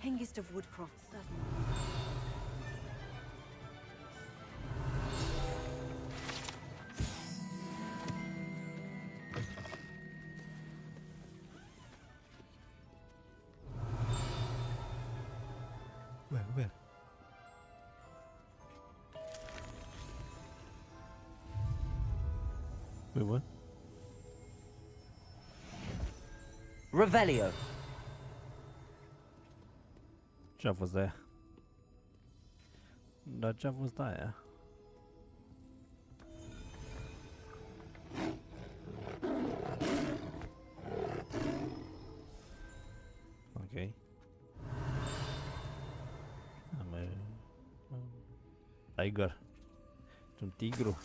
Hengist of Woodcroft, certainly. Where? Wait, what? Revelio. Jeff was there. No, Jeff was there. Okay. Tiger. Es un tigro.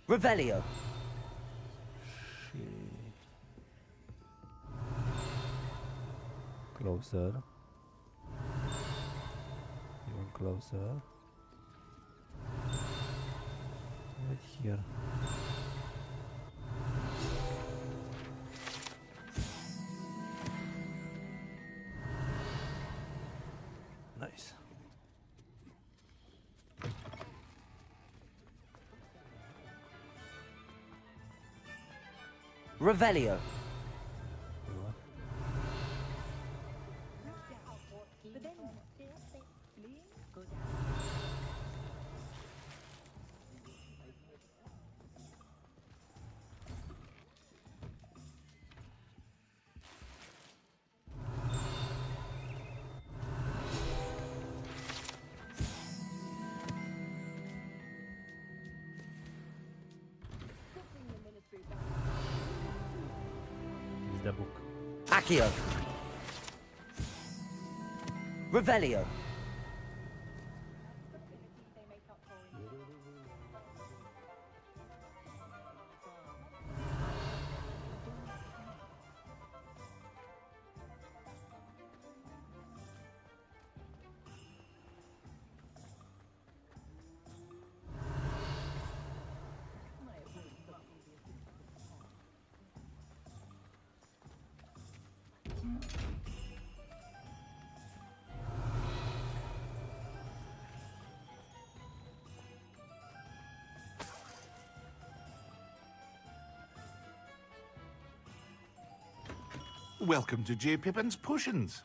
Revelio. Closer. Even closer. Right here. Nice. Revelio. But then, fleeing goes out. Is the book. Accio. Revelio. Welcome to J. Pippin's Potions.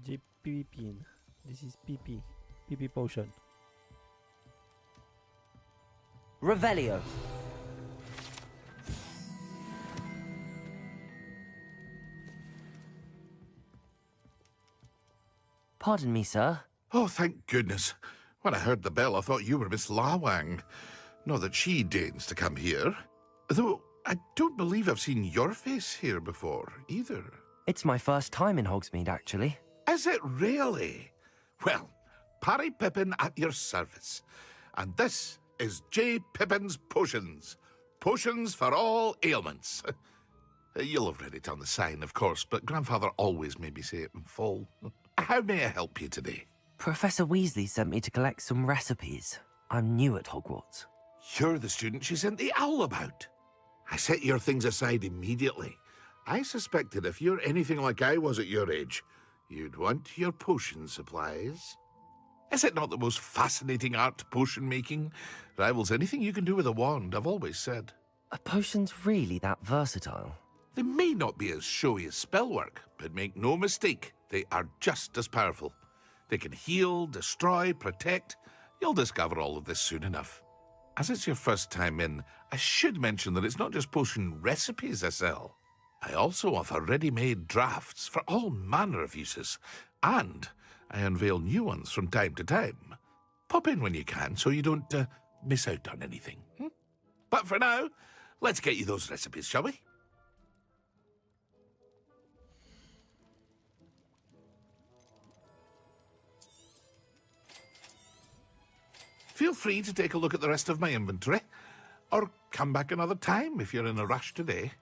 J. Pippin. This is PP. PP potion. Revelio. Pardon me, sir. Oh, thank goodness. When I heard the bell, I thought you were Miss Lawang. Not that she deigns to come here. Though I don't believe I've seen your face here before, either. It's my first time in Hogsmeade, actually. Is it really? Well, Parry Pippin at your service. And this is J. Pippin's Potions. Potions for all ailments. You'll have read it on the sign, of course, but Grandfather always made me say it in full. How may I help you today? Professor Weasley sent me to collect some recipes. I'm new at Hogwarts. You're the student she sent the owl about. I set your things aside immediately. I suspected if you're anything like I was at your age, you'd want your potion supplies. Is it not the most fascinating art, potion making? Rivals anything you can do with a wand, I've always said. Are potions really that versatile? They may not be as showy as spellwork, but make no mistake, they are just as powerful. They can heal, destroy, protect. You'll discover all of this soon enough. As it's your first time in, I should mention that it's not just potion recipes I sell. I also offer ready-made drafts for all manner of uses, and I unveil new ones from time to time. Pop in when you can so you don't miss out on anything. But for now, let's get you those recipes, shall we? Feel free to take a look at the rest of my inventory, or come back another time if you're in a rush today.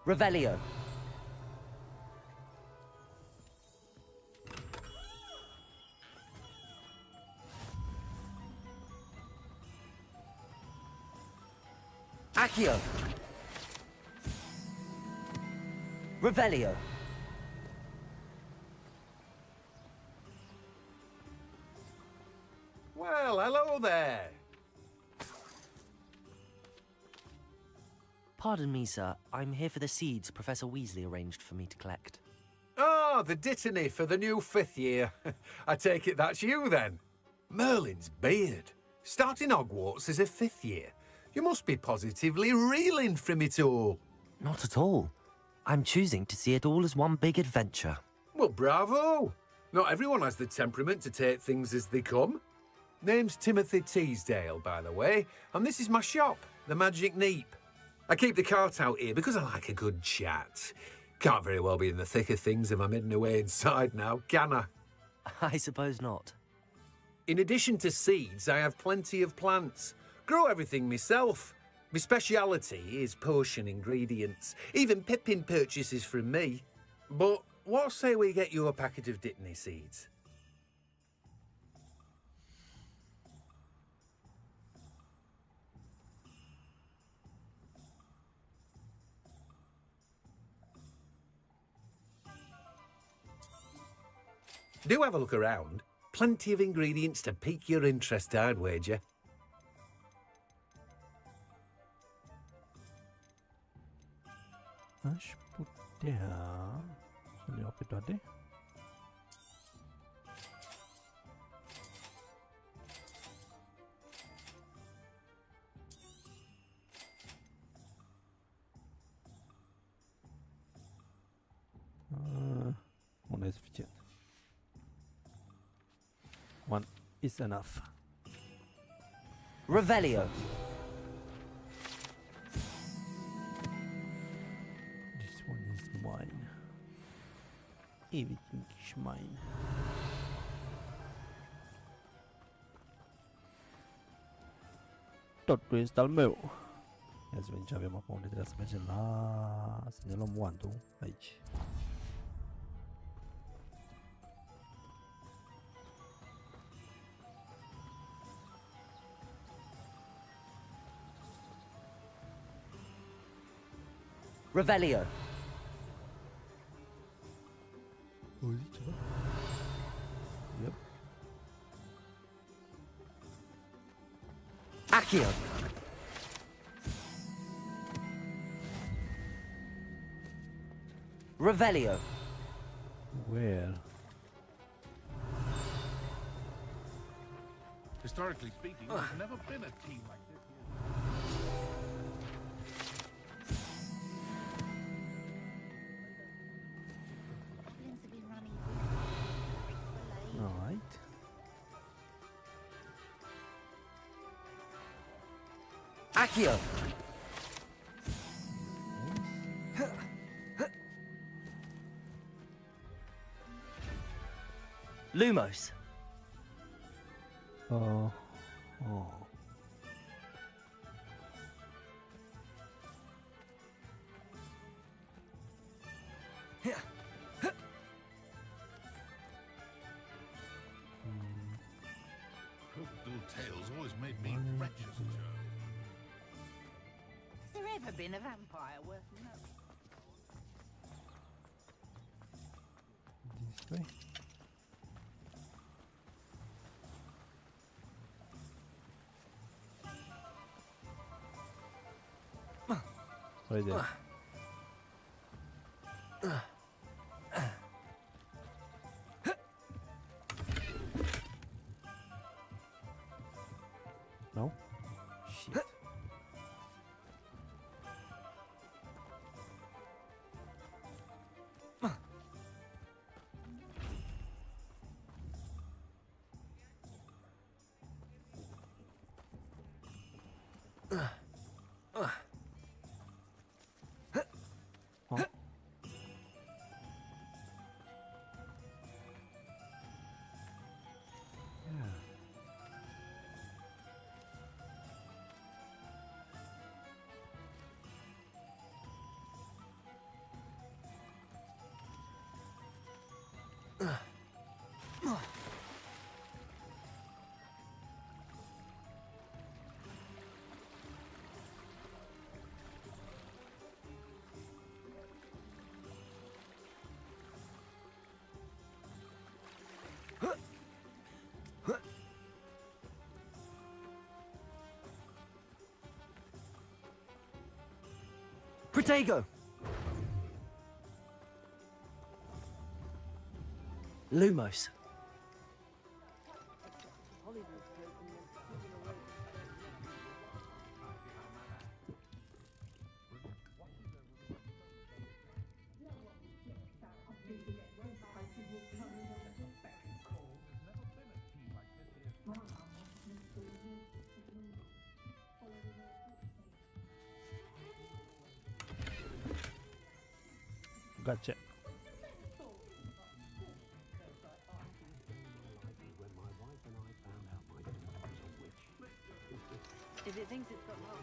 Revelio. Accio. Revelio. Well, hello there. Pardon me, sir. I'm here for the seeds Professor Weasley arranged for me to collect. Oh, the dittany for the new 5th year. I take it that's you, then. Merlin's beard. Starting Hogwarts as a 5th year. You must be positively reeling from it all. Not at all. I'm choosing to see it all as one big adventure. Well, bravo. Not everyone has the temperament to take things as they come. Name's Timothy Teasdale, by the way, and this is my shop, the Magic Neep. I keep the cart out here because I like a good chat. Can't very well be in the thick of things if I'm hidden away inside now, can I? I suppose not. In addition to seeds, I have plenty of plants. Grow everything myself. My speciality is potion ingredients. Even Pippin purchases from me. But what say we get you a packet of Dittany seeds? Do have a look around. Plenty of ingredients to pique your interest, I'd wager. Aș putea să le iau pe toate. Una e suficient. One is enough. Revelio. This one is one. Everything is mine. Totul este al meu. Ia să vedem ce avem acum, unde trebuie să mergem să ne luăm wand-ul aici. Revelio. Auzi ceva? Yep. Accio. Revelio. Where? Historically speaking, there's never been a team like this. Alright. Accio. Lumos. Oh. Crocodile tails always made me wretched, Joe. Has there ever been a vampire worth knowing? This way. Right there. No? Shit. Huh? Protego. Lumos. Gotcha. If it thinks it's got love,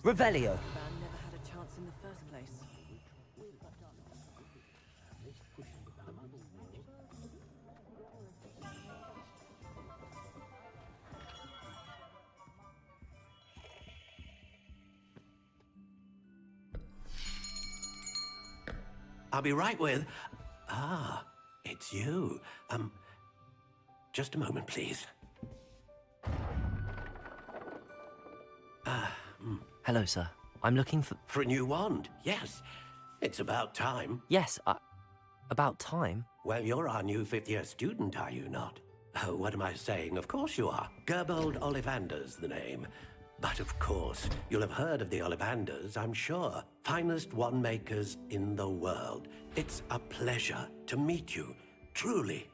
Revelio. Man never had a chance in the first place. I'll be right with... Ah, it's you. Just a moment, please. Hello, sir. I'm looking for... For a new wand, yes. It's about time. Yes, about time? Well, you're our new fifth-year student, are you not? Oh, what am I saying? Of course you are. Gerbold Ollivander's the name. But of course, you'll have heard of the Ollivanders, I'm sure. Finest wand makers in the world. It's a pleasure to meet you, truly.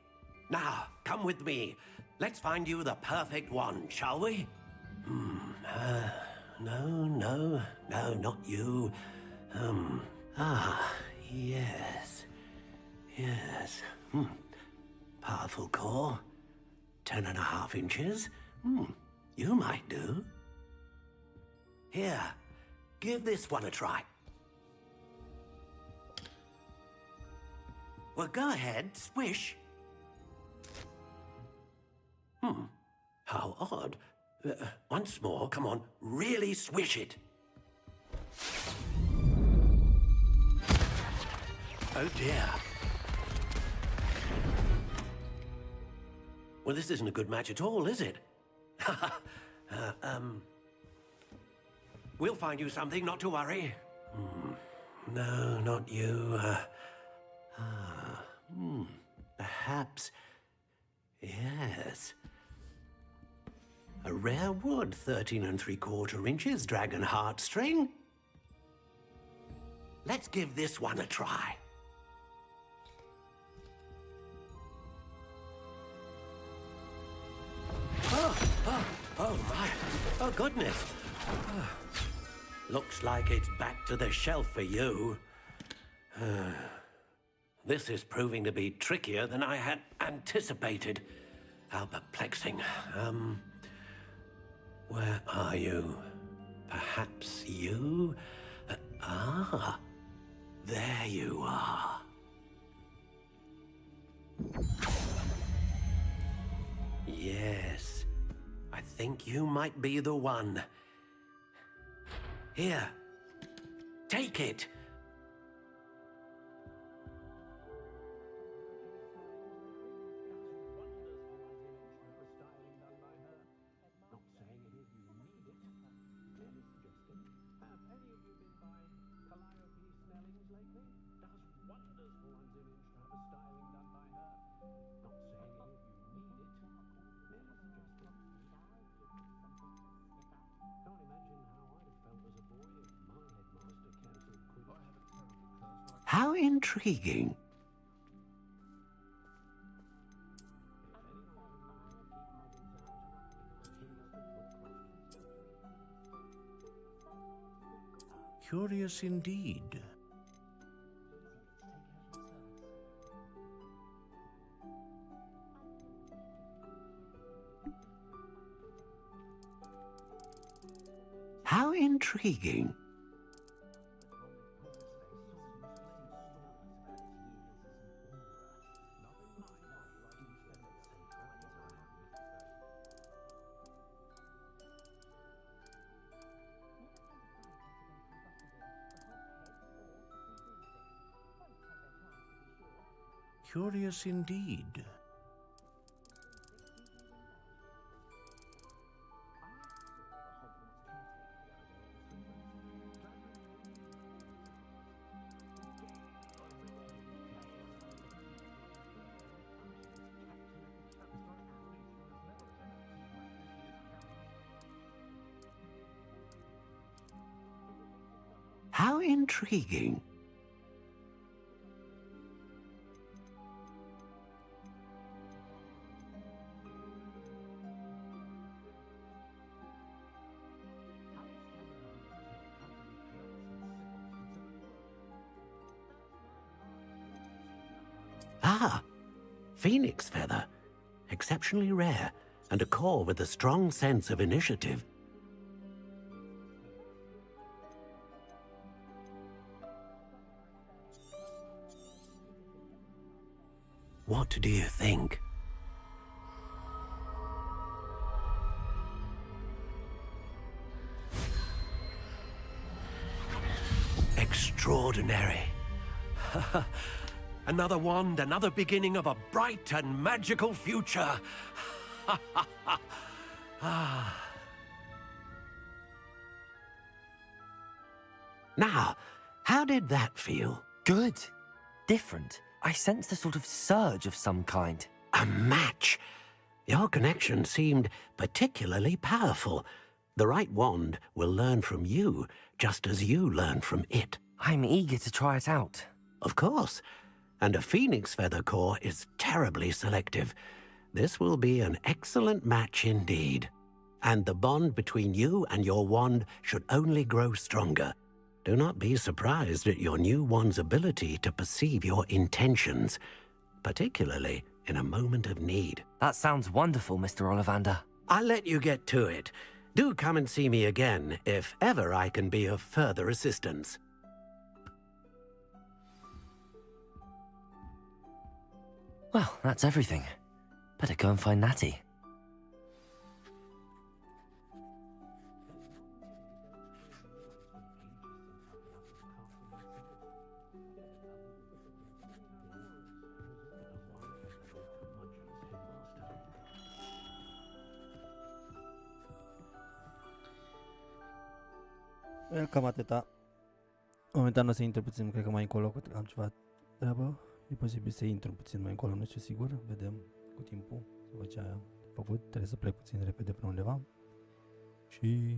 Now, come with me. Let's find you the perfect wand, shall we? No, not you. Yes. Powerful core. 10.5 inches. You might do. Here, give this one a try. Well, go ahead, swish. How odd. Once more, come on, really swish it. Oh dear. Well, this isn't a good match at all, is it? We'll find you something, not to worry. No, not you. Perhaps. Yes. A rare wood, 13 3/4 inches, dragon heartstring. Let's give this one a try. Oh my. Oh, goodness. Looks like it's back to the shelf for you. This is proving to be trickier than I had anticipated. How perplexing. Where are you? Perhaps you? There you are. Yes, I think you might be the one. Here, take it. How intriguing. Curious indeed. How intriguing. Curious indeed. How intriguing. Ah, phoenix feather. Exceptionally rare, and a core with a strong sense of initiative. What do you think? Extraordinary. Another wand, another beginning of a bright and magical future. Now, how did that feel? Good. Different. I sensed a sort of surge of some kind. A match. Your connection seemed particularly powerful. The right wand will learn from you, just as you learn from it. I'm eager to try it out. Of course. And a phoenix feather core is terribly selective. This will be an excellent match indeed. And the bond between you and your wand should only grow stronger. Do not be surprised at your new wand's ability to perceive your intentions, particularly in a moment of need. That sounds wonderful, Mr. Ollivander. I'll let you get to it. Do come and see me again if ever I can be of further assistance. Well, that's everything. Better go and find Natty. Cam atâta. Momentan o să intru puțin, cred că mai încolo, că am ceva treabă. E posibil să intru puțin mai încolo, nu știu sigur. Vedem cu timpul. Să văd ce am făcut. Trebuie să plec puțin repede pe undeva. Și